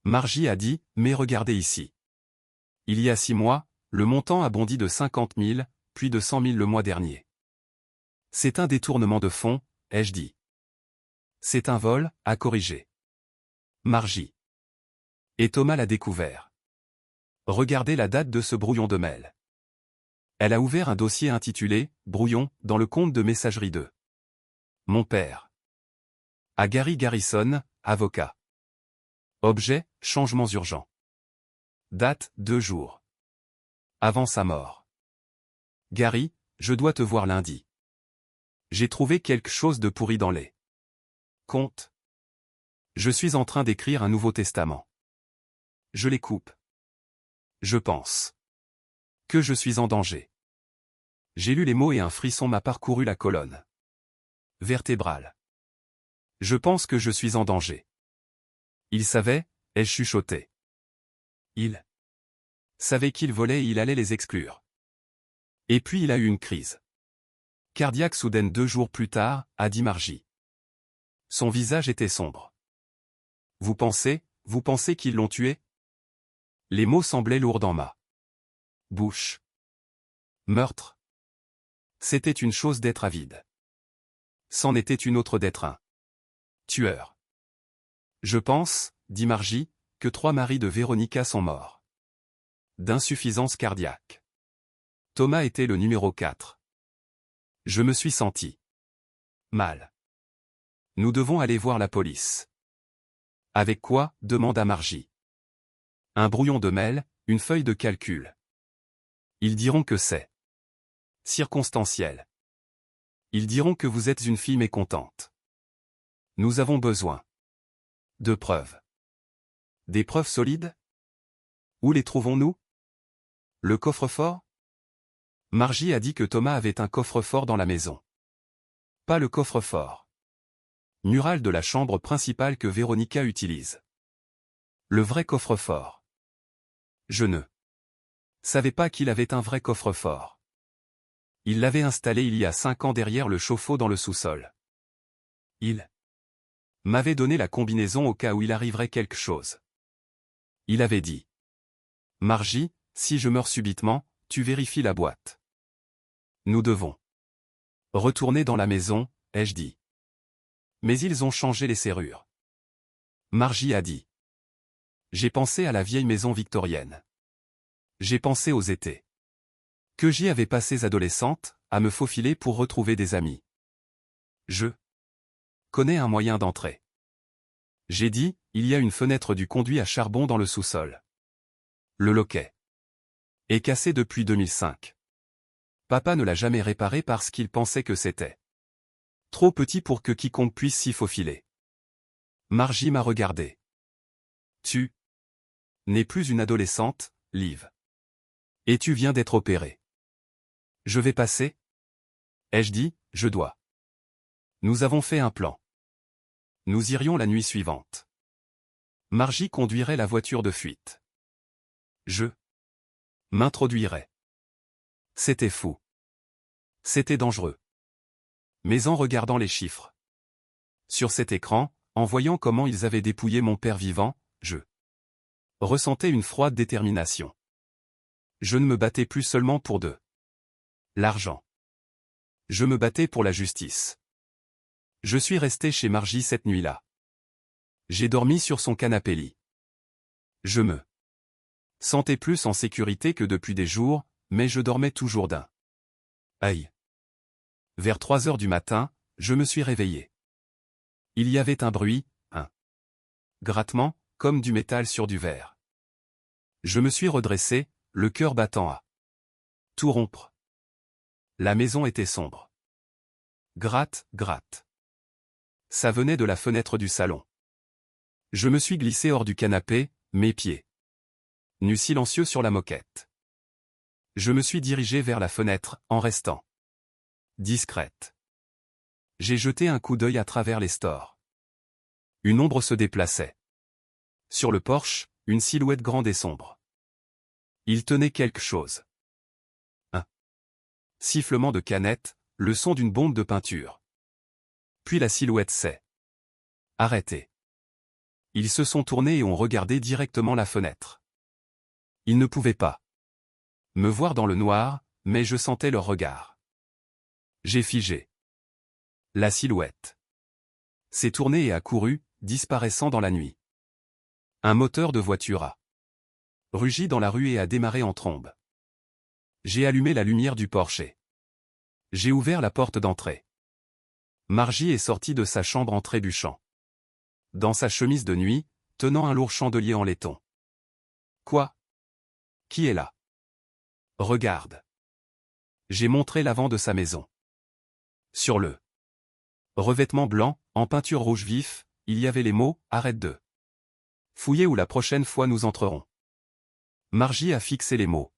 Margie a dit, mais regardez ici. Il y a 6 mois, le montant a bondi de 50 000, puis de 100 000 le mois dernier. C'est un détournement de fonds, ai-je dit. C'est un vol, à corriger. Margie. Et Thomas l'a découvert. Regardez la date de ce brouillon de mail. Elle a ouvert un dossier intitulé « Brouillon » dans le compte de messagerie de mon père. À Gary Garrison, avocat. Objet, changements urgents. Date, 2 jours. Avant sa mort. Gary, je dois te voir lundi. J'ai trouvé quelque chose de pourri dans les comptes. Je suis en train d'écrire un Nouveau Testament. Je les coupe. Je pense que je suis en danger. J'ai lu les mots et un frisson m'a parcouru la colonne vertébrale. Je pense que je suis en danger. Il savait, ai-je chuchoté. Il savait qu'il volait et il allait les exclure. Et puis il a eu une crise cardiaque soudaine 2 jours plus tard, a dit Margie. Son visage était sombre. Vous pensez qu'ils l'ont tué? Les mots semblaient lourds dans ma bouche. Meurtre. C'était une chose d'être avide. C'en était une autre d'être un tueur. Je pense, dit Margie, que 3 maris de Véronica sont morts. D'insuffisance cardiaque. Thomas était le numéro 4. Je me suis senti mal. Nous devons aller voir la police. Avec quoi? Demanda Margie. Un brouillon de mail, une feuille de calcul. Ils diront que c'est circonstanciel. Ils diront que vous êtes une fille mécontente. Nous avons besoin de preuves. Des preuves solides? Où les trouvons-nous? Le coffre-fort? Margie a dit que Thomas avait un coffre-fort dans la maison. Pas le coffre-fort mural de la chambre principale que Véronica utilise. Le vrai coffre-fort. Je ne savais pas qu'il avait un vrai coffre-fort. Il l'avait installé il y a 5 ans derrière le chauffe-eau dans le sous-sol. Il m'avait donné la combinaison au cas où il arriverait quelque chose. Il avait dit. Margie, si je meurs subitement, tu vérifies la boîte. Nous devons retourner dans la maison, ai-je dit. Mais ils ont changé les serrures. Margie a dit. J'ai pensé à la vieille maison victorienne. J'ai pensé aux étés que j'y avais passés adolescente, à me faufiler pour retrouver des amis. Je connais un moyen d'entrer. J'ai dit, il y a une fenêtre du conduit à charbon dans le sous-sol. Le loquet est cassé depuis 2005. Papa ne l'a jamais réparé parce qu'il pensait que c'était trop petit pour que quiconque puisse s'y faufiler. Margie m'a regardé. Tu n'es plus une adolescente, Liv. Et tu viens d'être opérée. Je vais passer? Ai-je dit, je dois. Nous avons fait un plan. Nous irions la nuit suivante. Margie conduirait la voiture de fuite. Je m'introduirais. C'était fou. C'était dangereux. Mais en regardant les chiffres sur cet écran, en voyant comment ils avaient dépouillé mon père vivant, je ressentais une froide détermination. Je ne me battais plus seulement pour de l'argent. Je me battais pour la justice. Je suis resté chez Margie cette nuit-là. J'ai dormi sur son canapé-lit. Je me sentais plus en sécurité que depuis des jours, mais je dormais toujours d'un œil. Vers 3 heures du matin, je me suis réveillé. Il y avait un bruit, un grattement, comme du métal sur du verre. Je me suis redressé, le cœur battant à tout rompre. La maison était sombre. Gratte, gratte. Ça venait de la fenêtre du salon. Je me suis glissé hors du canapé, mes pieds nus silencieux sur la moquette. Je me suis dirigé vers la fenêtre, en restant discrète. J'ai jeté un coup d'œil à travers les stores. Une ombre se déplaçait. Sur le porche, une silhouette grande et sombre. Il tenait quelque chose. Un sifflement de canette, le son d'une bombe de peinture. Puis la silhouette s'est arrêtée. Ils se sont tournés et ont regardé directement la fenêtre. Ils ne pouvaient pas me voir dans le noir, mais je sentais leur regard. J'ai figé. La silhouette s'est tournée et a couru, disparaissant dans la nuit. Un moteur de voiture a rugi dans la rue et a démarré en trombe. J'ai allumé la lumière du porche. J'ai ouvert la porte d'entrée. Margie est sortie de sa chambre en trébuchant. Dans sa chemise de nuit, tenant un lourd chandelier en laiton. Quoi? Qui est là? Regarde. J'ai montré l'avant de sa maison. Sur le revêtement blanc, en peinture rouge vif, il y avait les mots « Arrête de fouiller ou la prochaine fois nous entrerons ». Margie a fixé les mots.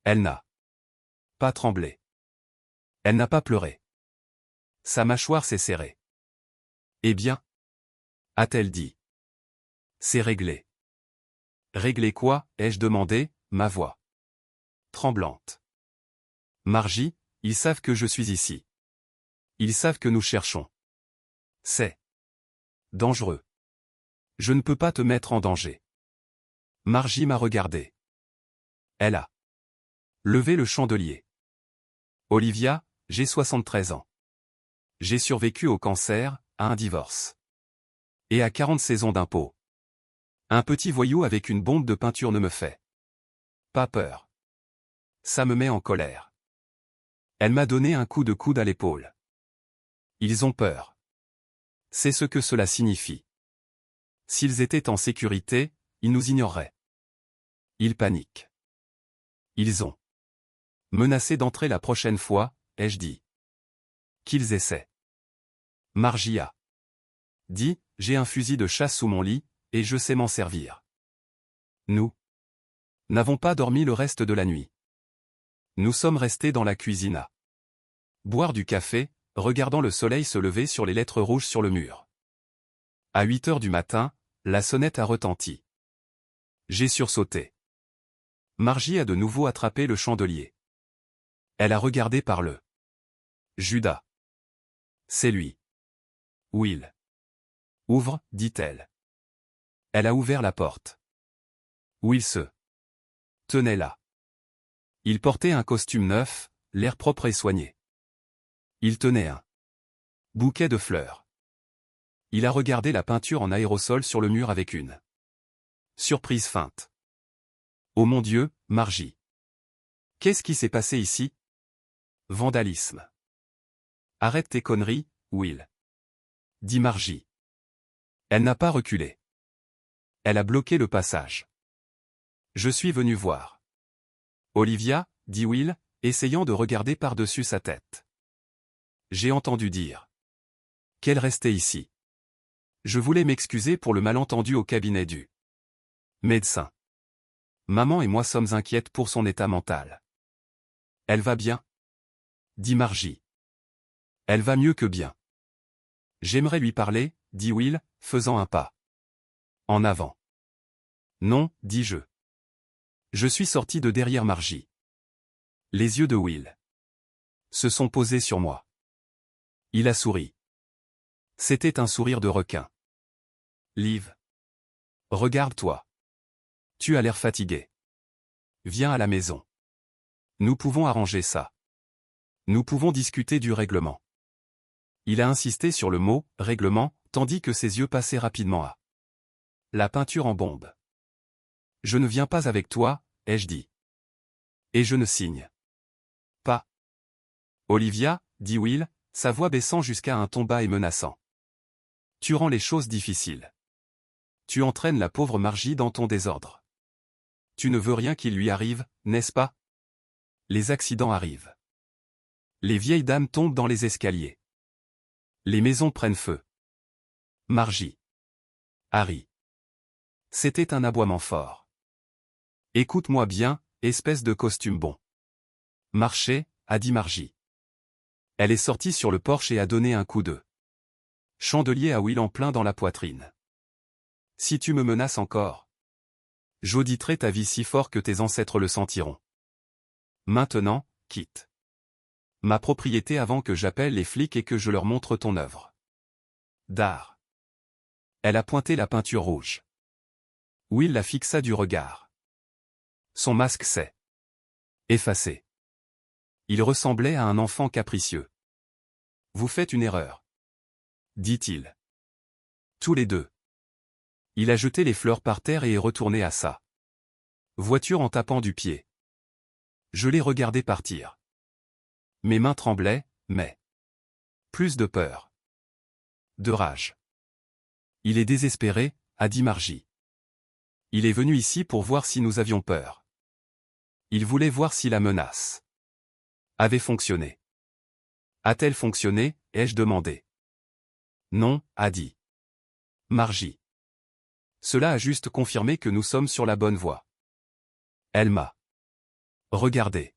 Elle n'a pas tremblé. Elle n'a pas pleuré. Sa mâchoire s'est serrée. Eh bien? A-t-elle dit. C'est réglé. Réglé quoi? Ai-je demandé, ma voix tremblante. Margie, ils savent que je suis ici. Ils savent que nous cherchons. C'est dangereux. Je ne peux pas te mettre en danger. Margie m'a regardé. Elle a levé le chandelier. Olivia, j'ai 73 ans. J'ai survécu au cancer, à un divorce. Et à 40 saisons d'impôts. Un petit voyou avec une bombe de peinture ne me fait pas peur. Ça me met en colère. Elle m'a donné un coup de coude à l'épaule. Ils ont peur. C'est ce que cela signifie. S'ils étaient en sécurité, ils nous ignoreraient. Ils paniquent. Ils ont menacé d'entrer la prochaine fois, ai-je dit. Qu'ils essaient. Margie a dit, j'ai un fusil de chasse sous mon lit, et je sais m'en servir. Nous n'avons pas dormi le reste de la nuit. Nous sommes restés dans la cuisine à boire du café, regardant le soleil se lever sur les lettres rouges sur le mur. À 8 heures du matin, la sonnette a retenti. J'ai sursauté. Margie a de nouveau attrapé le chandelier. Elle a regardé par le Judas. C'est lui. Will. Ouvre, dit-elle. Elle a ouvert la porte. Will se tenait là. Il portait un costume neuf, l'air propre et soigné. Il tenait un bouquet de fleurs. Il a regardé la peinture en aérosol sur le mur avec une surprise feinte. Oh mon Dieu, Margie. Qu'est-ce qui s'est passé ici? Vandalisme. Arrête tes conneries, Will. Dit Margie. Elle n'a pas reculé. Elle a bloqué le passage. Je suis venu voir. Olivia, dit Will, essayant de regarder par-dessus sa tête. J'ai entendu dire qu'elle restait ici. Je voulais m'excuser pour le malentendu au cabinet du médecin. Maman et moi sommes inquiètes pour son état mental. Elle va bien? Dit Margie. Elle va mieux que bien. J'aimerais lui parler, dit Will, faisant un pas en avant. Non, dis-je. Je suis sorti de derrière Margie. Les yeux de Will se sont posés sur moi. Il a souri. C'était un sourire de requin. Liv. Regarde-toi. Tu as l'air fatigué. Viens à la maison. Nous pouvons arranger ça. Nous pouvons discuter du règlement. Il a insisté sur le mot « règlement », tandis que ses yeux passaient rapidement à la peinture en bombe. Je ne viens pas avec toi, ai-je dit. Et je ne signe pas. Olivia, dit Will, sa voix baissant jusqu'à un ton bas et menaçant. Tu rends les choses difficiles. Tu entraînes la pauvre Margie dans ton désordre. Tu ne veux rien qui lui arrive, n'est-ce pas? Les accidents arrivent. Les vieilles dames tombent dans les escaliers. Les maisons prennent feu. Margie. Harry. C'était un aboiement fort. Écoute-moi bien, espèce de costume bon. Marchez, a dit Margie. Elle est sortie sur le porche et a donné un coup de chandelier à Will en plein dans la poitrine. Si tu me menaces encore, j'auditerai ta vie si fort que tes ancêtres le sentiront. Maintenant, quitte ma propriété avant que j'appelle les flics et que je leur montre ton œuvre d'art. Elle a pointé la peinture rouge. Will la fixa du regard. Son masque s'est effacé. Il ressemblait à un enfant capricieux. Vous faites une erreur, dit-il. Tous les deux. Il a jeté les fleurs par terre et est retourné à sa voiture en tapant du pied. Je l'ai regardé partir. Mes mains tremblaient, mais plus de peur. De rage. Il est désespéré, a dit Margie. Il est venu ici pour voir si nous avions peur. Il voulait voir si la menace avait fonctionné. A-t-elle fonctionné, ai-je demandé. Non, a dit Margie. Cela a juste confirmé que nous sommes sur la bonne voie. Elle m'a regardé.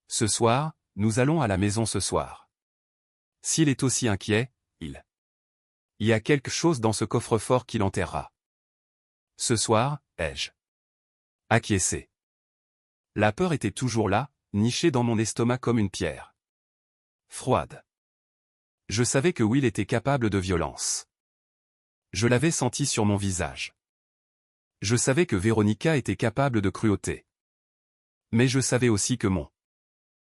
Ce soir, nous allons à la maison ce soir. S'il est aussi inquiet, il y a quelque chose dans ce coffre-fort qui l'enterrera. Ce soir, ai-je acquiescé. La peur était toujours là, nichée dans mon estomac comme une pierre froide. Je savais que Will était capable de violence. Je l'avais senti sur mon visage. Je savais que Véronica était capable de cruauté. Mais je savais aussi que mon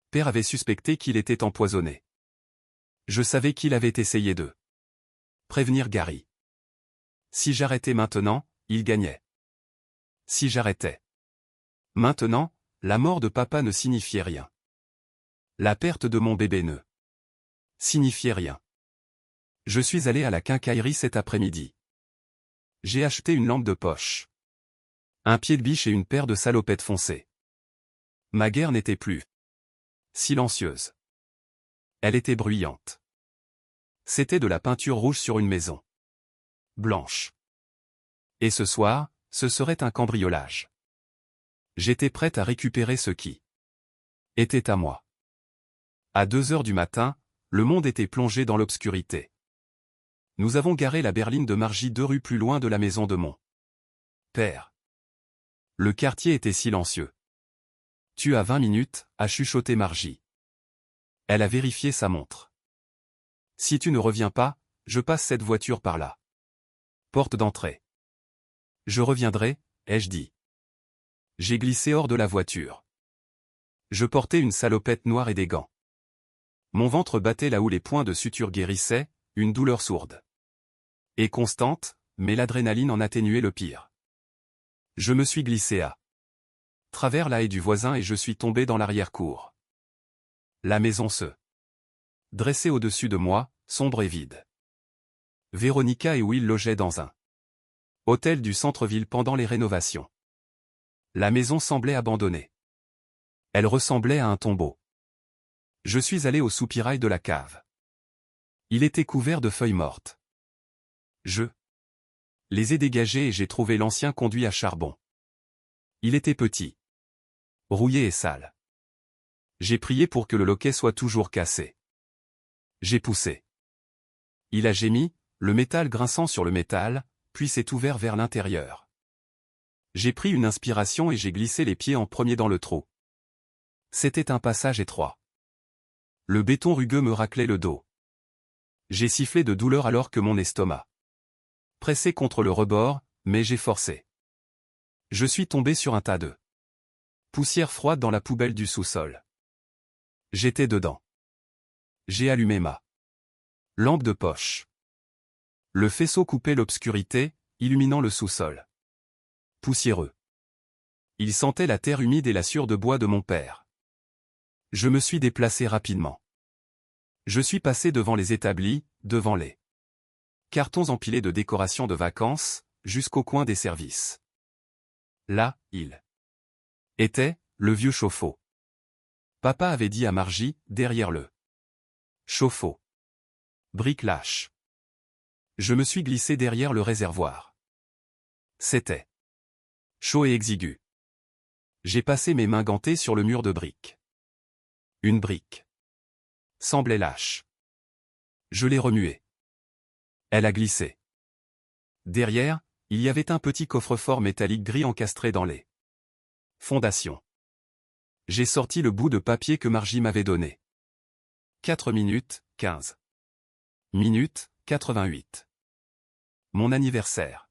père avait suspecté qu'il était empoisonné. Je savais qu'il avait essayé de prévenir Gary. Si j'arrêtais maintenant, il gagnait. Si j'arrêtais maintenant, la mort de papa ne signifiait rien. La perte de mon bébé ne signifiait rien. Je suis allé à la quincaillerie cet après-midi. J'ai acheté une lampe de poche, un pied de biche et une paire de salopettes foncées. Ma guerre n'était plus silencieuse. Elle était bruyante. C'était de la peinture rouge sur une maison blanche. Et ce soir, ce serait un cambriolage. J'étais prête à récupérer ce qui était à moi. À 2 heures du matin, le monde était plongé dans l'obscurité. Nous avons garé la berline de Margie 2 rues plus loin de la maison de mon père. Le quartier était silencieux. Tu as 20 minutes, a chuchoté Margie. Elle a vérifié sa montre. Si tu ne reviens pas, je passe cette voiture par là. Porte d'entrée. Je reviendrai, ai-je dit. J'ai glissé hors de la voiture. Je portais une salopette noire et des gants. Mon ventre battait là où les points de suture guérissaient, une douleur sourde et constante, mais l'adrénaline en atténuait le pire. Je me suis glissé à travers la haie du voisin et je suis tombé dans l'arrière-cour. La maison se dressait au-dessus de moi, sombre et vide. Véronica et Will logeaient dans un hôtel du centre-ville pendant les rénovations. La maison semblait abandonnée. Elle ressemblait à un tombeau. Je suis allé au soupirail de la cave. Il était couvert de feuilles mortes. Je les ai dégagées et j'ai trouvé l'ancien conduit à charbon. Il était petit, rouillé et sale. J'ai prié pour que le loquet soit toujours cassé. J'ai poussé. Il a gémi, le métal grinçant sur le métal, puis s'est ouvert vers l'intérieur. J'ai pris une inspiration et j'ai glissé les pieds en premier dans le trou. C'était un passage étroit. Le béton rugueux me raclait le dos. J'ai sifflé de douleur alors que mon estomac pressait contre le rebord, mais j'ai forcé. Je suis tombé sur un tas de poussière froide dans la poubelle du sous-sol. J'étais dedans. J'ai allumé ma lampe de poche. Le faisceau coupait l'obscurité, illuminant le sous-sol poussiéreux. Il sentait la terre humide et la sueur de bois de mon père. Je me suis déplacé rapidement. Je suis passé devant les établis, devant les cartons empilés de décorations de vacances, jusqu'au coin des services. Là, il était, le vieux chauffe-eau. Papa avait dit à Margie, derrière le chauffe-eau. Brique lâche. Je me suis glissé derrière le réservoir. C'était chaud et exigu. J'ai passé mes mains gantées sur le mur de briques. Une brique semblait lâche. Je l'ai remuée. Elle a glissé. Derrière, il y avait un petit coffre-fort métallique gris encastré dans les fondations. J'ai sorti le bout de papier que Margie m'avait donné. 4 minutes, 15 minutes, 88. Mon anniversaire.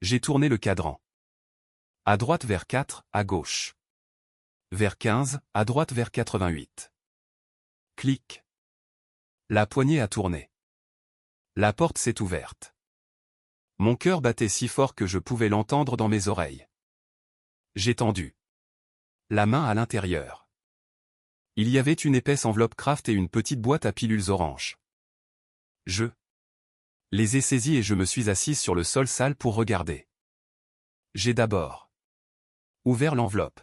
J'ai tourné le cadran. À droite vers 4, à gauche. Vers 15, à droite vers 88. Clic. La poignée a tourné. La porte s'est ouverte. Mon cœur battait si fort que je pouvais l'entendre dans mes oreilles. J'ai tendu la main à l'intérieur. Il y avait une épaisse enveloppe Kraft et une petite boîte à pilules oranges. Je les ai saisies et je me suis assise sur le sol sale pour regarder. J'ai d'abord ouvert l'enveloppe.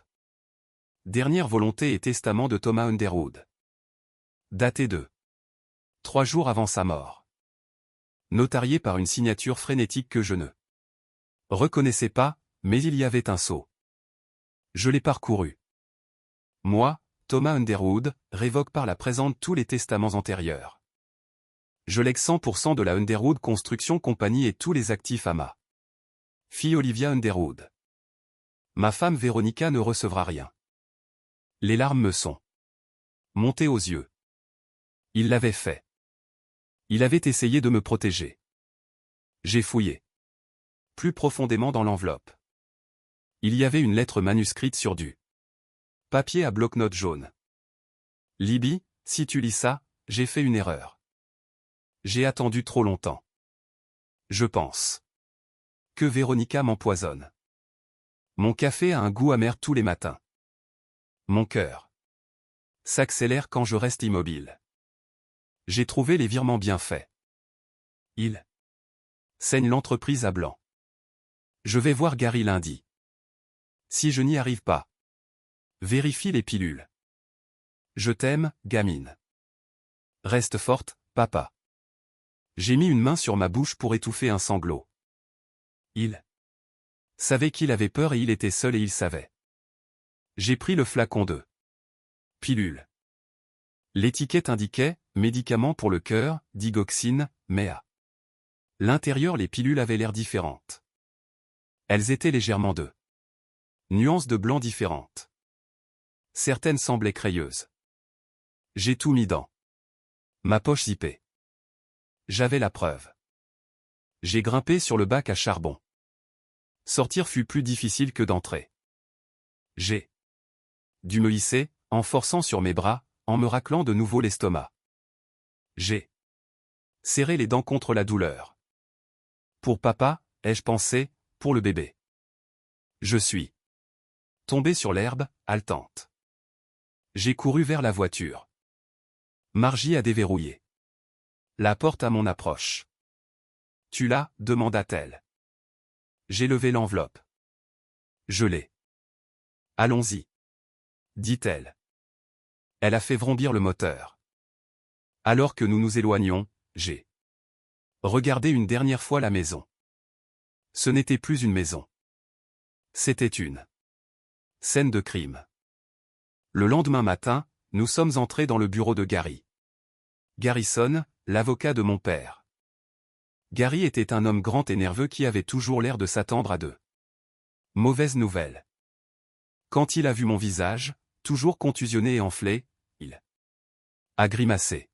Dernière volonté et testament de Thomas Underwood. Daté de 3 jours avant sa mort. Notarié par une signature frénétique que je ne reconnaissais pas, mais il y avait un sceau. Je l'ai parcouru. Moi, Thomas Underwood, révoque par la présente tous les testaments antérieurs. Je lègue 100% de la Underwood Construction Company et tous les actifs à ma fille Olivia Underwood. Ma femme Véronica ne recevra rien. Les larmes me sont montées aux yeux. Il l'avait fait. Il avait essayé de me protéger. J'ai fouillé plus profondément dans l'enveloppe. Il y avait une lettre manuscrite sur du papier à bloc-notes jaune. Libby, si tu lis ça, j'ai fait une erreur. J'ai attendu trop longtemps. Je pense que Véronica m'empoisonne. Mon café a un goût amer tous les matins. Mon cœur s'accélère quand je reste immobile. J'ai trouvé les virements bien faits. Il saigne l'entreprise à blanc. Je vais voir Gary lundi. Si je n'y arrive pas, vérifie les pilules. Je t'aime, gamine. Reste forte, papa. J'ai mis une main sur ma bouche pour étouffer un sanglot. Il savait qu'il avait peur et il était seul et il savait. J'ai pris le flacon de pilule. L'étiquette indiquait « médicament pour le cœur, digoxine, mais à l'intérieur les pilules avaient l'air différentes. Elles étaient légèrement de nuances de blanc différentes. Certaines semblaient crayeuses. J'ai tout mis dans ma poche zippée. J'avais la preuve. J'ai grimpé sur le bac à charbon. Sortir fut plus difficile que d'entrer. J'ai dû me hisser, en forçant sur mes bras, en me raclant de nouveau l'estomac. J'ai serré les dents contre la douleur. Pour papa, ai-je pensé, pour le bébé. Je suis tombé sur l'herbe, haletante. J'ai couru vers la voiture. Margie a déverrouillé la porte à mon approche. Tu l'as, demanda-t-elle. J'ai levé l'enveloppe. Je l'ai. Allons-y, dit-elle. Elle a fait vrombir le moteur. Alors que nous nous éloignions, j'ai regardé une dernière fois la maison. Ce n'était plus une maison. C'était une scène de crime. Le lendemain matin, nous sommes entrés dans le bureau de Gary Garrison, l'avocat de mon père. Gary était un homme grand et nerveux qui avait toujours l'air de s'attendre à de mauvaises nouvelles. Quand il a vu mon visage, toujours contusionné et enflé, il a grimacé.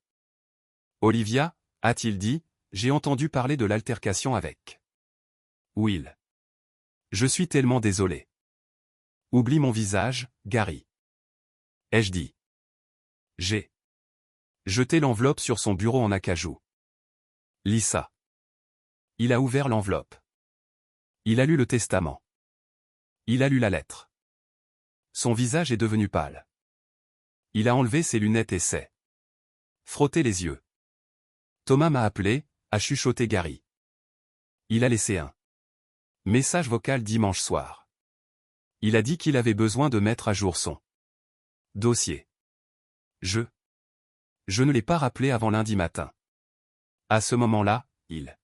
Olivia, a-t-il dit, j'ai entendu parler de l'altercation avec Will. Je suis tellement désolé. Oublie mon visage, Gary. Ai-je dit. J'ai jeté l'enveloppe sur son bureau en acajou. Lisa. Il a ouvert l'enveloppe. Il a lu le testament. Il a lu la lettre. Son visage est devenu pâle. Il a enlevé ses lunettes et s'est frotté les yeux. Thomas m'a appelé, a chuchoté Gary. Il a laissé un message vocal dimanche soir. Il a dit qu'il avait besoin de mettre à jour son dossier. Je ne l'ai pas rappelé avant lundi matin. À ce moment-là, il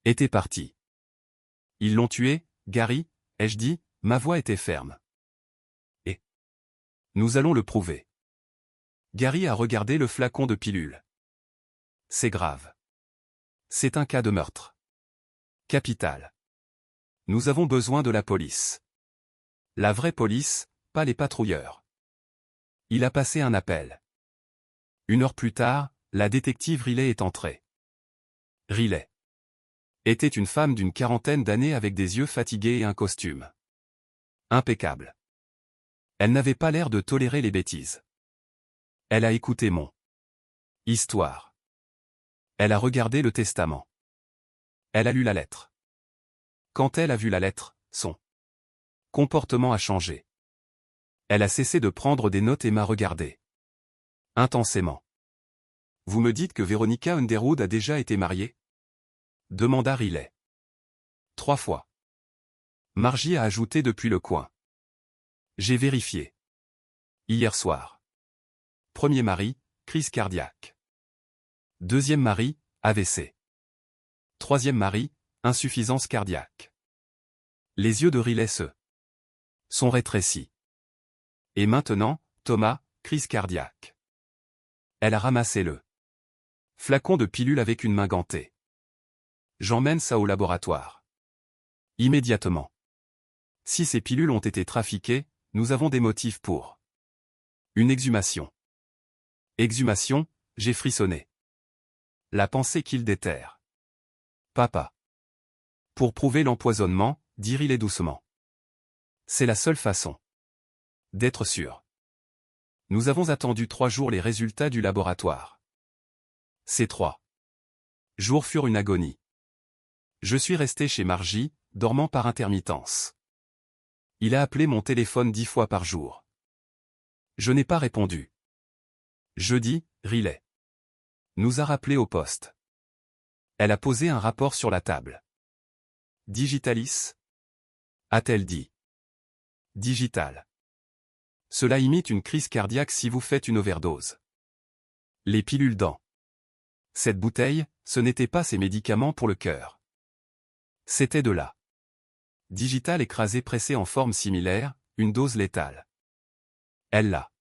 était parti. Ils l'ont tué, Gary, ai-je dit, ma voix était ferme. Et nous allons le prouver. Gary a regardé le flacon de pilule. C'est grave. C'est un cas de meurtre capital. Nous avons besoin de la police. La vraie police, pas les patrouilleurs. Il a passé un appel. 1 heure plus tard, la détective Riley est entrée. Riley était une femme d'une 40aine d'années avec des yeux fatigués et un costume impeccable. Elle n'avait pas l'air de tolérer les bêtises. Elle a écouté mon histoire. Elle a regardé le testament. Elle a lu la lettre. Quand elle a vu la lettre, son comportement a changé. Elle a cessé de prendre des notes et m'a regardé intensément. Vous me dites que Veronica Underwood a déjà été mariée? Demanda Riley. 3 fois. Margie a ajouté depuis le coin. J'ai vérifié. Hier soir. Premier mari, crise cardiaque. Deuxième mari, AVC. Troisième mari, insuffisance cardiaque. Les yeux de Riley se sont rétrécis. Et maintenant, Thomas, crise cardiaque. Elle a ramassé le flacon de pilule avec une main gantée. J'emmène ça au laboratoire. Immédiatement. Si ces pilules ont été trafiquées, nous avons des motifs pour une exhumation. Exhumation, j'ai frissonné. La pensée qu'il déterre. Papa. Pour prouver l'empoisonnement, dit Riley doucement. C'est la seule façon d'être sûr. Nous avons attendu 3 jours les résultats du laboratoire. Ces 3 jours furent une agonie. Je suis resté chez Margie, dormant par intermittence. Il a appelé mon téléphone 10 fois par jour. Je n'ai pas répondu. Jeudi, Riley nous a rappelé au poste. Elle a posé un rapport sur la table. Digitalis? A-t-elle dit. Digital. Cela imite une crise cardiaque si vous faites une overdose. Les pilules dans cette bouteille, ce n'était pas ces médicaments pour le cœur. C'était de la digital écrasé pressé en forme similaire, une dose létale. Elle l'a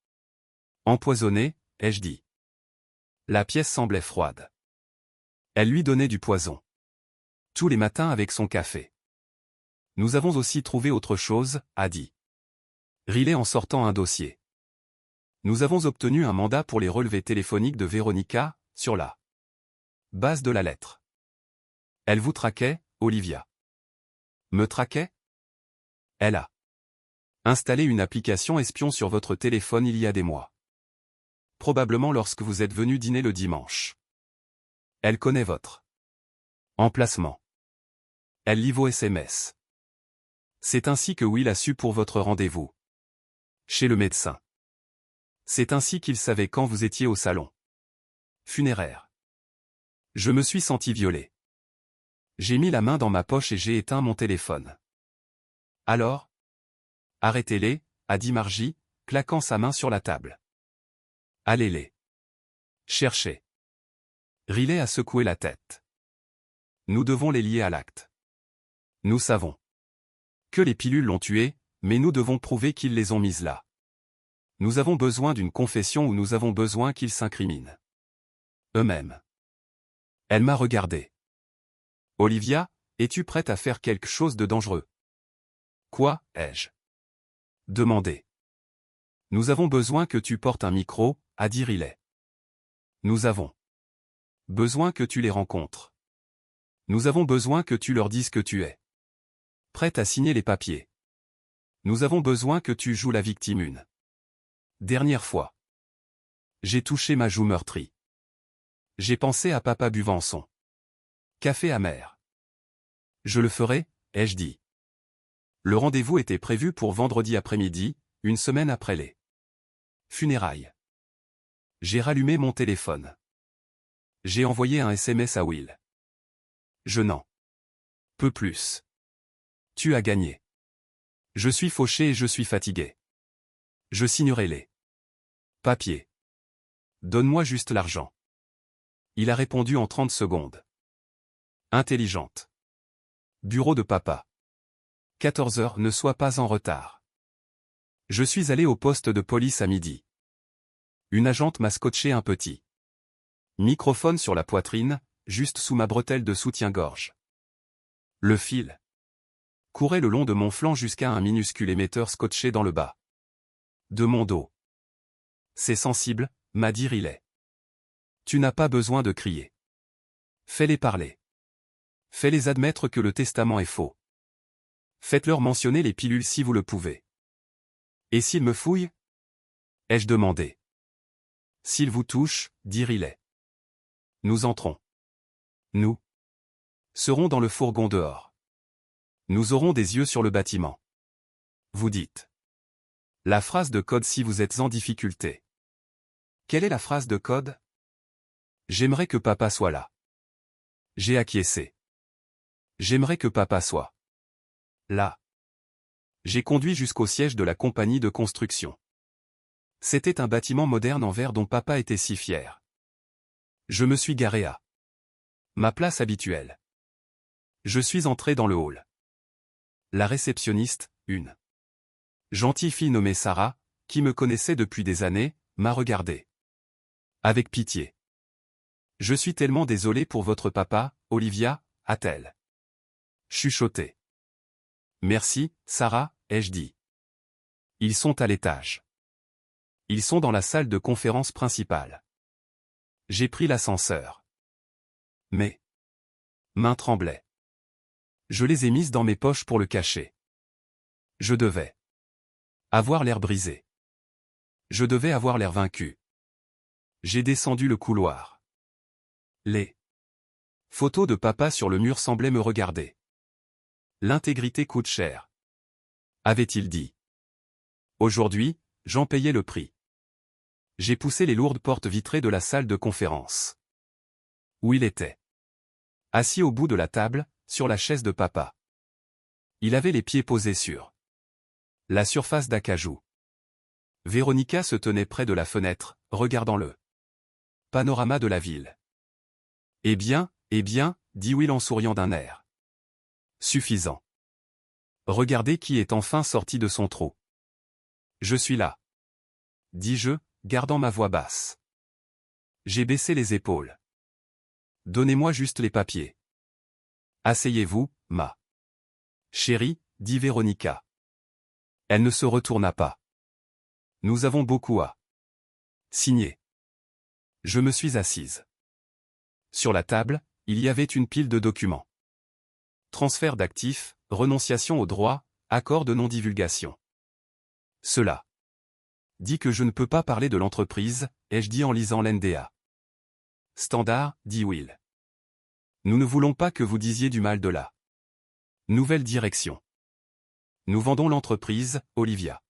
empoisonné, ai-je dit. La pièce semblait froide. Elle lui donnait du poison. Tous les matins avec son café. Nous avons aussi trouvé autre chose, a dit Riley en sortant un dossier. Nous avons obtenu un mandat pour les relevés téléphoniques de Veronica, sur la Base de la lettre. Elle vous traquait, Olivia. Me traquait? Elle a installé une application espion sur votre téléphone il y a des mois. Probablement lorsque vous êtes venu dîner le dimanche. Elle connaît votre emplacement. Elle lit vos SMS. C'est ainsi que Will a su pour votre rendez-vous chez le médecin. C'est ainsi qu'il savait quand vous étiez au salon funéraire. Je me suis senti violé. J'ai mis la main dans ma poche et j'ai éteint mon téléphone. Alors? Arrêtez-les, a dit Margie, claquant sa main sur la table. Allez-les chercher. Riley a secoué la tête. Nous devons les lier à l'acte. Nous savons que les pilules l'ont tué, mais nous devons prouver qu'ils les ont mises là. Nous avons besoin d'une confession ou nous avons besoin qu'ils s'incriminent eux-mêmes. Elle m'a regardé. Olivia, es-tu prête à faire quelque chose de dangereux? Quoi, ai-je demandé. Nous avons besoin que tu portes un micro, a dit Riley. Nous avons besoin que tu les rencontres. Nous avons besoin que tu leur dises que tu es prête à signer les papiers. Nous avons besoin que tu joues la victime une dernière fois. J'ai touché ma joue meurtrie. J'ai pensé à papa buvant son café amer. Je le ferai, ai-je dit. Le rendez-vous était prévu pour vendredi après-midi, une semaine après les funérailles. J'ai rallumé mon téléphone. J'ai envoyé un SMS à Will. Je n'en peux plus. Tu as gagné. Je suis fauché et je suis fatigué. Je signerai les papiers. Donne-moi juste l'argent. Il a répondu en 30 secondes. Intelligente. Bureau de papa. 14 heures, ne sois pas en retard. Je suis allé au poste de police à midi. Une agente m'a scotché un petit microphone sur la poitrine, juste sous ma bretelle de soutien-gorge. Le fil courait le long de mon flanc jusqu'à un minuscule émetteur scotché dans le bas de mon dos. C'est sensible, m'a dit Riley. Tu n'as pas besoin de crier. Fais-les parler. Fais-les admettre que le testament est faux. Faites-leur mentionner les pilules si vous le pouvez. Et s'ils me fouillent? Ai-je demandé. S'ils vous touchent, dit Riley. Nous entrons. Nous serons dans le fourgon dehors. Nous aurons des yeux sur le bâtiment. Vous dites la phrase de code si vous êtes en difficulté. Quelle est la phrase de code? J'aimerais que papa soit là. J'ai acquiescé. J'aimerais que papa soit là. J'ai conduit jusqu'au siège de la compagnie de construction. C'était un bâtiment moderne en verre dont papa était si fier. Je me suis garé à ma place habituelle. Je suis entré dans le hall. La réceptionniste, une gentille fille nommée Sarah, qui me connaissait depuis des années, m'a regardé avec pitié. Je suis tellement désolé pour votre papa, Olivia, a-t-elle chuchoté. Merci, Sarah, ai-je dit. Ils sont à l'étage. Ils sont dans la salle de conférence principale. J'ai pris l'ascenseur. Mes mains tremblaient. Je les ai mises dans mes poches pour le cacher. Je devais avoir l'air brisé. Je devais avoir l'air vaincu. J'ai descendu le couloir. Les photos de papa sur le mur semblaient me regarder. L'intégrité coûte cher, avait-il dit. Aujourd'hui, j'en payais le prix. J'ai poussé les lourdes portes vitrées de la salle de conférence. Où il était. Assis au bout de la table, sur la chaise de papa. Il avait les pieds posés sur la surface d'acajou. Véronica se tenait près de la fenêtre, regardant le panorama de la ville. Eh bien, dit Will en souriant d'un air suffisant. Regardez qui est enfin sorti de son trou. Je suis là, dis-je, gardant ma voix basse. J'ai baissé les épaules. Donnez-moi juste les papiers. Asseyez-vous, ma chérie, dit Véronica. Elle ne se retourna pas. Nous avons beaucoup à signer. Je me suis assise Sur la table, il y avait une pile de documents. Transfert d'actifs, renonciation aux droits, accord de non-divulgation. Cela dit que je ne peux pas parler de l'entreprise, ai-je dit en lisant l'NDA. Standard, dit Will. Nous ne voulons pas que vous disiez du mal de la nouvelle direction. Nous vendons l'entreprise, Olivia.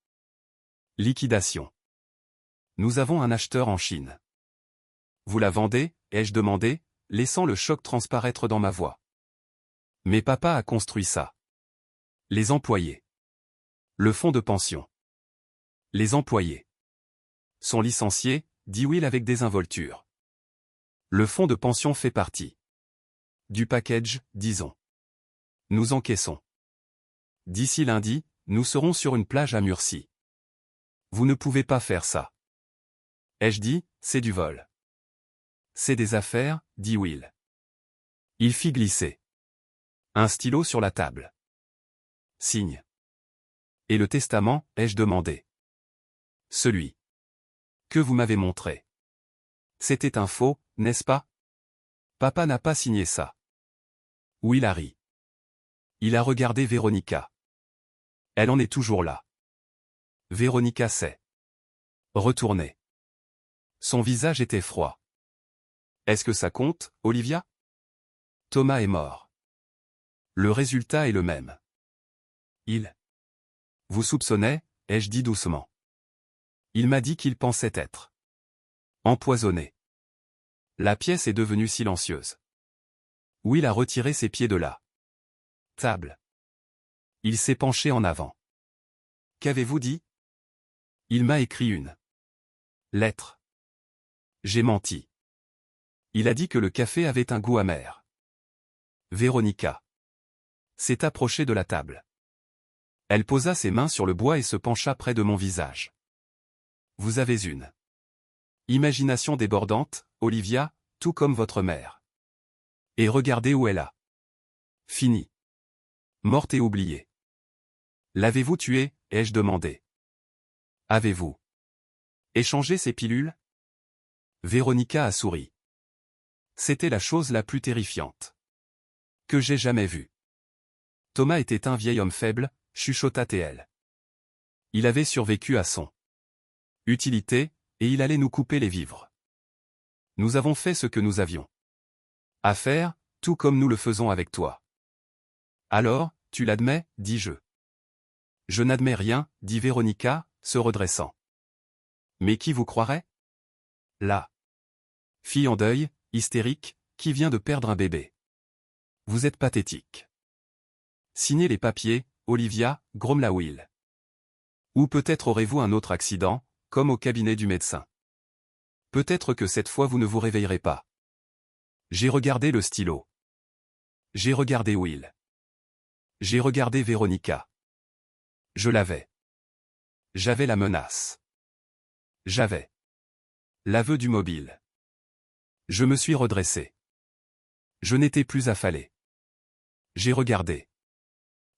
Liquidation. Nous avons un acheteur en Chine. Vous la vendez, ai-je demandé, laissant le choc transparaître dans ma voix. Mais papa a construit ça. Les employés. Le fonds de pension. Les employés sont licenciés, dit Will avec désinvolture. Le fonds de pension fait partie du package, disons. Nous encaissons. D'ici lundi, nous serons sur une plage à Murcie. Vous ne pouvez pas faire ça. Ai-je dit, c'est du vol. C'est des affaires, dit Will. Il fit glisser un stylo sur la table. Signe. Et le testament, ai-je demandé. Celui que vous m'avez montré. C'était un faux, n'est-ce pas? Papa n'a pas signé ça. Will a ri. Il a regardé Véronica. Elle en est toujours là. Véronica s'est retournée. Son visage était froid. Est-ce que ça compte, Olivia? Thomas est mort. Le résultat est le même. Il vous soupçonnait, ai-je dit doucement. Il m'a dit qu'il pensait être empoisonné. La pièce est devenue silencieuse. Will a retiré ses pieds de la table. Il s'est penché en avant. Qu'avez-vous dit? Il m'a écrit une lettre. J'ai menti. Il a dit que le café avait un goût amer. Véronica s'est approchée de la table. Elle posa ses mains sur le bois et se pencha près de mon visage. Vous avez une imagination débordante, Olivia, tout comme votre mère. Et regardez où elle a fini. Morte et oubliée. L'avez-vous tuée, ai-je demandé. Avez-vous échangé ces pilules? Véronica a souri. C'était la chose la plus terrifiante que j'ai jamais vue. Thomas était un vieil homme faible, chuchota-t-elle. Il avait survécu à son utilité, et il allait nous couper les vivres. Nous avons fait ce que nous avions à faire, tout comme nous le faisons avec toi. Alors, tu l'admets, dis-je. Je n'admets rien, dit Véronica, se redressant. Mais qui vous croirait? La fille en deuil, hystérique, qui vient de perdre un bébé. Vous êtes pathétique. Signez les papiers, Olivia, grommela Will. Ou peut-être aurez-vous un autre accident, comme au cabinet du médecin. Peut-être que cette fois vous ne vous réveillerez pas. J'ai regardé le stylo. J'ai regardé Will. J'ai regardé Véronica. Je l'avais. J'avais la menace. J'avais l'aveu du mobile. Je me suis redressé. Je n'étais plus affalé. J'ai regardé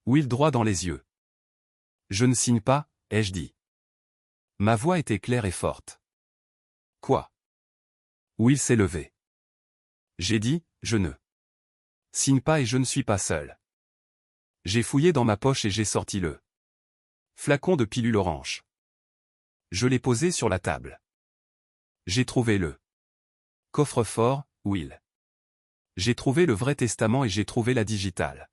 Will droit dans les yeux. Je ne signe pas, ai-je dit. Ma voix était claire et forte. Quoi? Will s'est levé. J'ai dit, je ne signe pas et je ne suis pas seul. J'ai fouillé dans ma poche et j'ai sorti le flacon de pilule orange. Je l'ai posé sur la table. J'ai trouvé le coffre-fort, Will. J'ai trouvé le vrai testament et j'ai trouvé la digitale.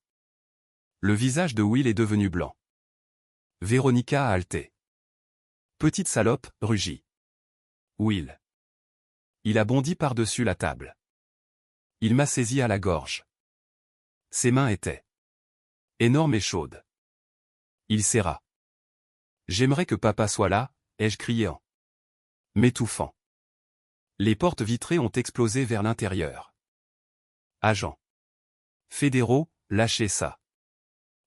Le visage de Will est devenu blanc. Véronica a halté. Petite salope, rugit Will. Il a bondi par-dessus la table. Il m'a saisi à la gorge. Ses mains étaient énormes et chaudes. Il serra. J'aimerais que papa soit là, ai-je crié en m'étouffant. Les portes vitrées ont explosé vers l'intérieur. Agents fédéraux, lâchez ça.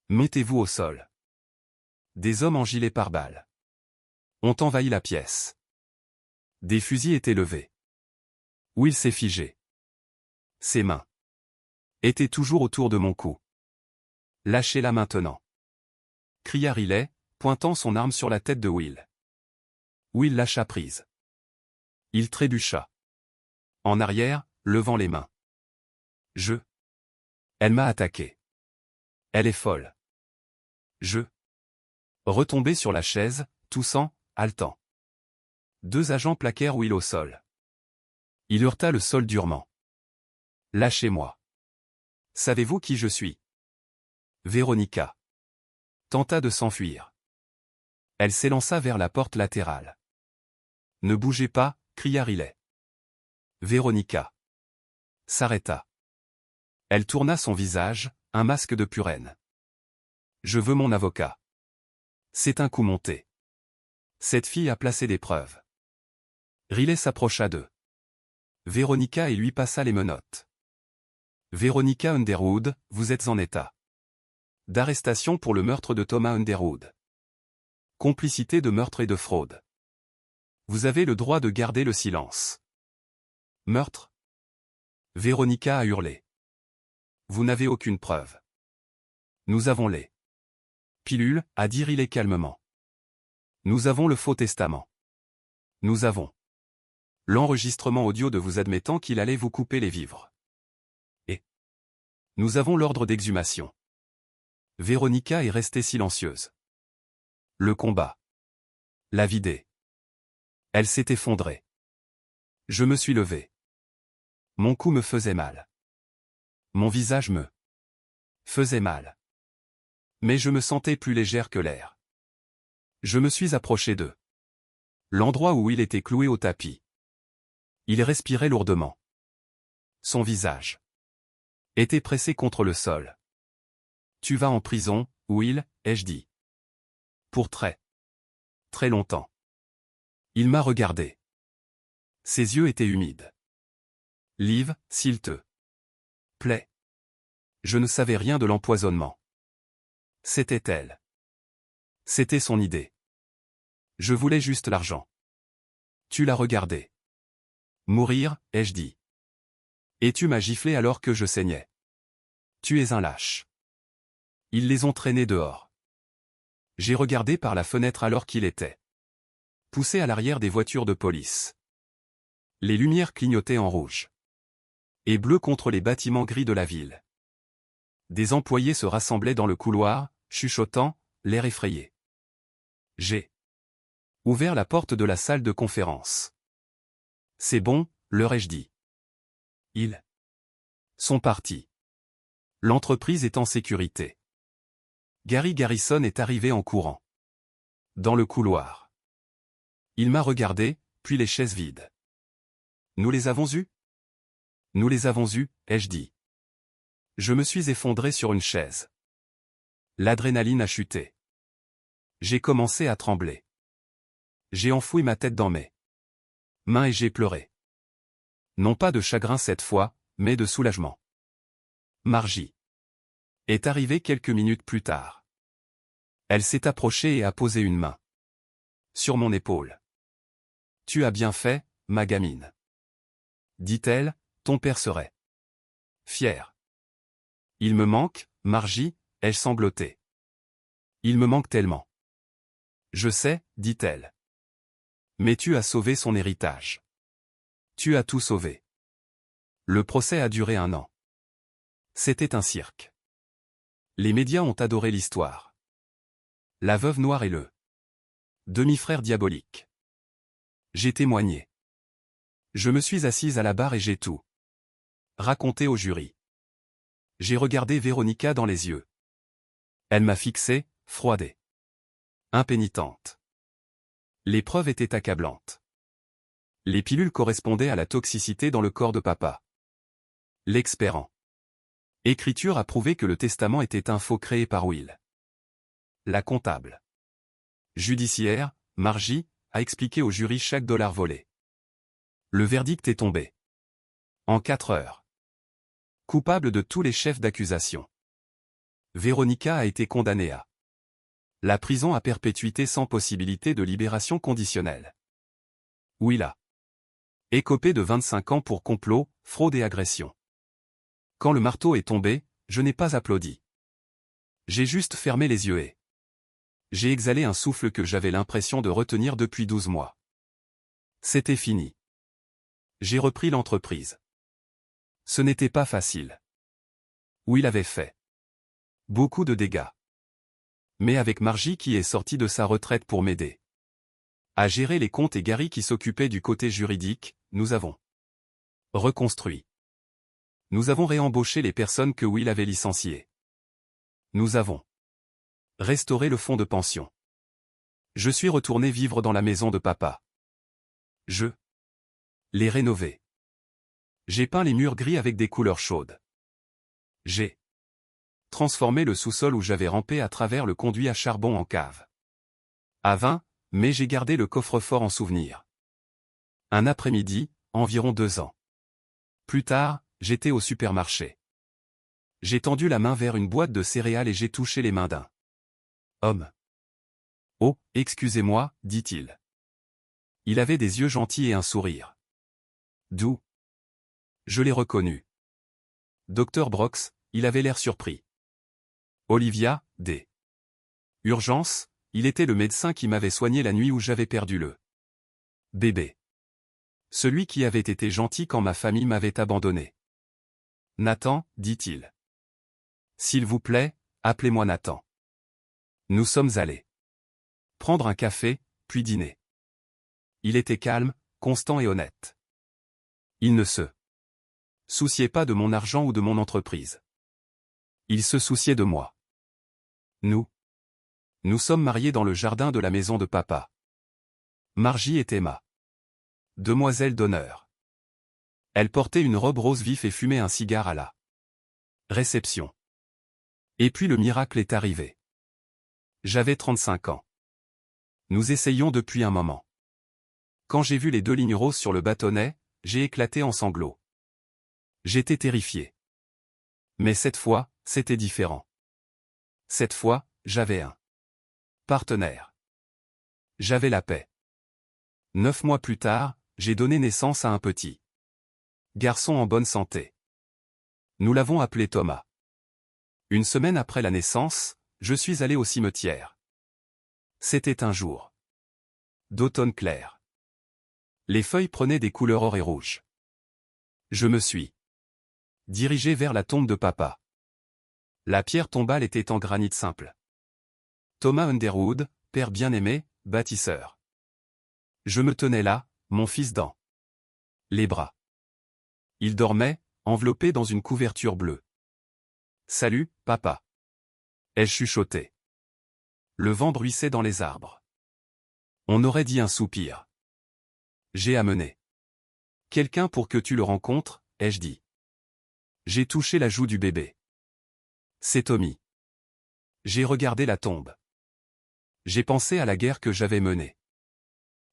Mettez-vous au sol. Des hommes en gilet pare-balles ont envahi la pièce. Des fusils étaient levés. Will s'est figé. Ses mains étaient toujours autour de mon cou. Lâchez-la maintenant. Cria Riley, pointant son arme sur la tête de Will. Will lâcha prise. Il trébucha en arrière, levant les mains. Elle m'a attaqué. Elle est folle. Retombé sur la chaise, toussant, haletant. 2 agents plaquèrent Will au sol. Il heurta le sol durement. Lâchez-moi. Savez-vous qui je suis? Véronica tenta de s'enfuir. Elle s'élança vers la porte latérale. Ne bougez pas, cria Riley. Véronica s'arrêta. Elle tourna son visage, un masque de purène. Je veux mon avocat. C'est un coup monté. Cette fille a placé des preuves. Riley s'approcha d'eux. Véronica et lui passa les menottes. Véronica Underwood, vous êtes en état d'arrestation pour le meurtre de Thomas Underwood. Complicité de meurtre et de fraude. Vous avez le droit de garder le silence. Meurtre? Véronica a hurlé. Vous n'avez aucune preuve. Nous avons les pilules, a dit Riley calmement. Nous avons le faux testament. Nous avons l'enregistrement audio de vous admettant qu'il allait vous couper les vivres. Et nous avons l'ordre d'exhumation. Véronica est restée silencieuse. Le combat l'a vidée. Elle s'est effondrée. Je me suis levé. Mon cou me faisait mal. Mon visage me faisait mal. Mais je me sentais plus légère que l'air. Je me suis approché d'eux. L'endroit où il était cloué au tapis. Il respirait lourdement. Son visage était pressé contre le sol. Tu vas en prison, Will, ai-je dit. Pour très longtemps. Il m'a regardé. Ses yeux étaient humides. Liv, s'il te plaît. Je ne savais rien de l'empoisonnement. C'était elle. C'était son idée. Je voulais juste l'argent. Tu l'as regardé. Mourir, ai-je dit. Et tu m'as giflé alors que je saignais. Tu es un lâche. Ils les ont traînés dehors. J'ai regardé par la fenêtre alors qu'il était poussé à l'arrière des voitures de police. Les lumières clignotaient en rouge et bleu contre les bâtiments gris de la ville. Des employés se rassemblaient dans le couloir, chuchotant, l'air effrayé. J'ai ouvert la porte de la salle de conférence. C'est bon, leur ai-je dit. Ils sont partis. L'entreprise est en sécurité. Gary Garrison est arrivé en courant. Dans le couloir. Il m'a regardé, puis les chaises vides. Nous les avons eus? Nous les avons eus, ai-je dit. Je me suis effondré sur une chaise. L'adrénaline a chuté. J'ai commencé à trembler. J'ai enfoui ma tête dans mes mains et j'ai pleuré. Non pas de chagrin cette fois, mais de soulagement. Margie est arrivée quelques minutes plus tard. Elle s'est approchée et a posé une main sur mon épaule. Tu as bien fait, ma gamine. Dit-elle, ton père serait fier. Il me manque, Margie, ai-je sangloté. Il me manque tellement. Je sais, dit-elle. Mais tu as sauvé son héritage. Tu as tout sauvé. Le procès a duré 1 an. C'était un cirque. Les médias ont adoré l'histoire. La veuve noire et le demi-frère diabolique. J'ai témoigné. Je me suis assise à la barre et j'ai tout raconté au jury. J'ai regardé Véronica dans les yeux. Elle m'a fixé, froide et impénitente. Les preuves étaient accablantes. Les pilules correspondaient à la toxicité dans le corps de papa. L'expert en écriture a prouvé que le testament était un faux créé par Will. La comptable judiciaire, Margie, a expliqué au jury chaque dollar volé. Le verdict est tombé. En 4 heures. Coupable de tous les chefs d'accusation. Véronica a été condamnée à la prison à perpétuité sans possibilité de libération conditionnelle. Will a écopé de 25 ans pour complot, fraude et agression. Quand le marteau est tombé, je n'ai pas applaudi. J'ai juste fermé les yeux et j'ai exhalé un souffle que j'avais l'impression de retenir depuis 12 mois. C'était fini. J'ai repris l'entreprise. Ce n'était pas facile. où il avait fait beaucoup de dégâts. Mais avec Margie qui est sortie de sa retraite pour m'aider à gérer les comptes et Gary qui s'occupait du côté juridique, nous avons reconstruit. Nous avons réembauché les personnes que Will avait licenciées. Nous avons restauré le fonds de pension. Je suis retourné vivre dans la maison de papa. Je l'ai rénové. J'ai peint les murs gris avec des couleurs chaudes. J'ai transformé le sous-sol où j'avais rampé à travers le conduit à charbon en cave à vin, mais j'ai gardé le coffre-fort en souvenir. Un après-midi, environ 2 ans plus tard, j'étais au supermarché. J'ai tendu la main vers une boîte de céréales et j'ai touché les mains d'un homme. « Oh, excusez-moi, dit-il. » Il avait des yeux gentils et un sourire doux. Je l'ai reconnu. Dr. Brox, il avait l'air surpris. Olivia, des urgences, il était le médecin qui m'avait soigné la nuit où j'avais perdu le bébé. Celui qui avait été gentil quand ma famille m'avait abandonné. Nathan, dit-il. S'il vous plaît, appelez-moi Nathan. Nous sommes allés prendre un café, puis dîner. Il était calme, constant et honnête. Il ne se souciait pas de mon argent ou de mon entreprise. Il se souciait de moi. Nous sommes mariés dans le jardin de la maison de papa. Margie était ma demoiselle d'honneur. Elle portait une robe rose vif et fumait un cigare à la réception. Et puis le miracle est arrivé. J'avais 35 ans. Nous essayions depuis un moment. Quand j'ai vu les 2 lignes roses sur le bâtonnet, j'ai éclaté en sanglots. J'étais terrifié. Mais cette fois, c'était différent. Cette fois, j'avais un partenaire. J'avais la paix. 9 mois plus tard, j'ai donné naissance à un petit garçon en bonne santé. Nous l'avons appelé Thomas. Une semaine après la naissance, je suis allé au cimetière. C'était un jour d'automne clair. Les feuilles prenaient des couleurs or et rouge. Je me suis dirigé vers la tombe de papa. La pierre tombale était en granit simple. Thomas Underwood, père bien-aimé, bâtisseur. Je me tenais là, mon fils dans les bras. Il dormait, enveloppé dans une couverture bleue. Salut, papa. Ai-je chuchoté. Le vent bruissait dans les arbres. On aurait dit un soupir. J'ai amené quelqu'un pour que tu le rencontres, ai-je dit. J'ai touché la joue du bébé. C'est Tommy. J'ai regardé la tombe. J'ai pensé à la guerre que j'avais menée.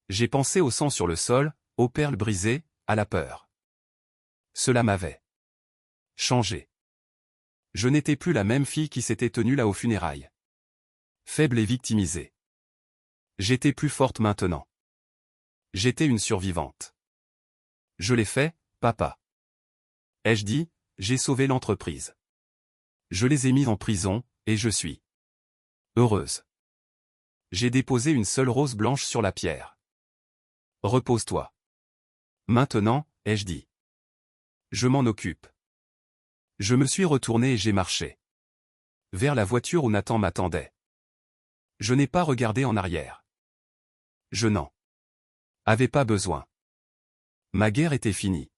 J'ai pensé au sang sur le sol, aux perles brisées, à la peur. Cela m'avait changé. Je n'étais plus la même fille qui s'était tenue là aux funérailles. Faible et victimisée. J'étais plus forte maintenant. J'étais une survivante. Je l'ai fait, papa. Ai-je dit, j'ai sauvé l'entreprise. Je les ai mis en prison, et je suis heureuse. J'ai déposé une seule rose blanche sur la pierre. Repose-toi. Maintenant, ai-je dit. Je m'en occupe. Je me suis retourné et j'ai marché vers la voiture où Nathan m'attendait. Je n'ai pas regardé en arrière. Je n'en avais pas besoin. Ma guerre était finie.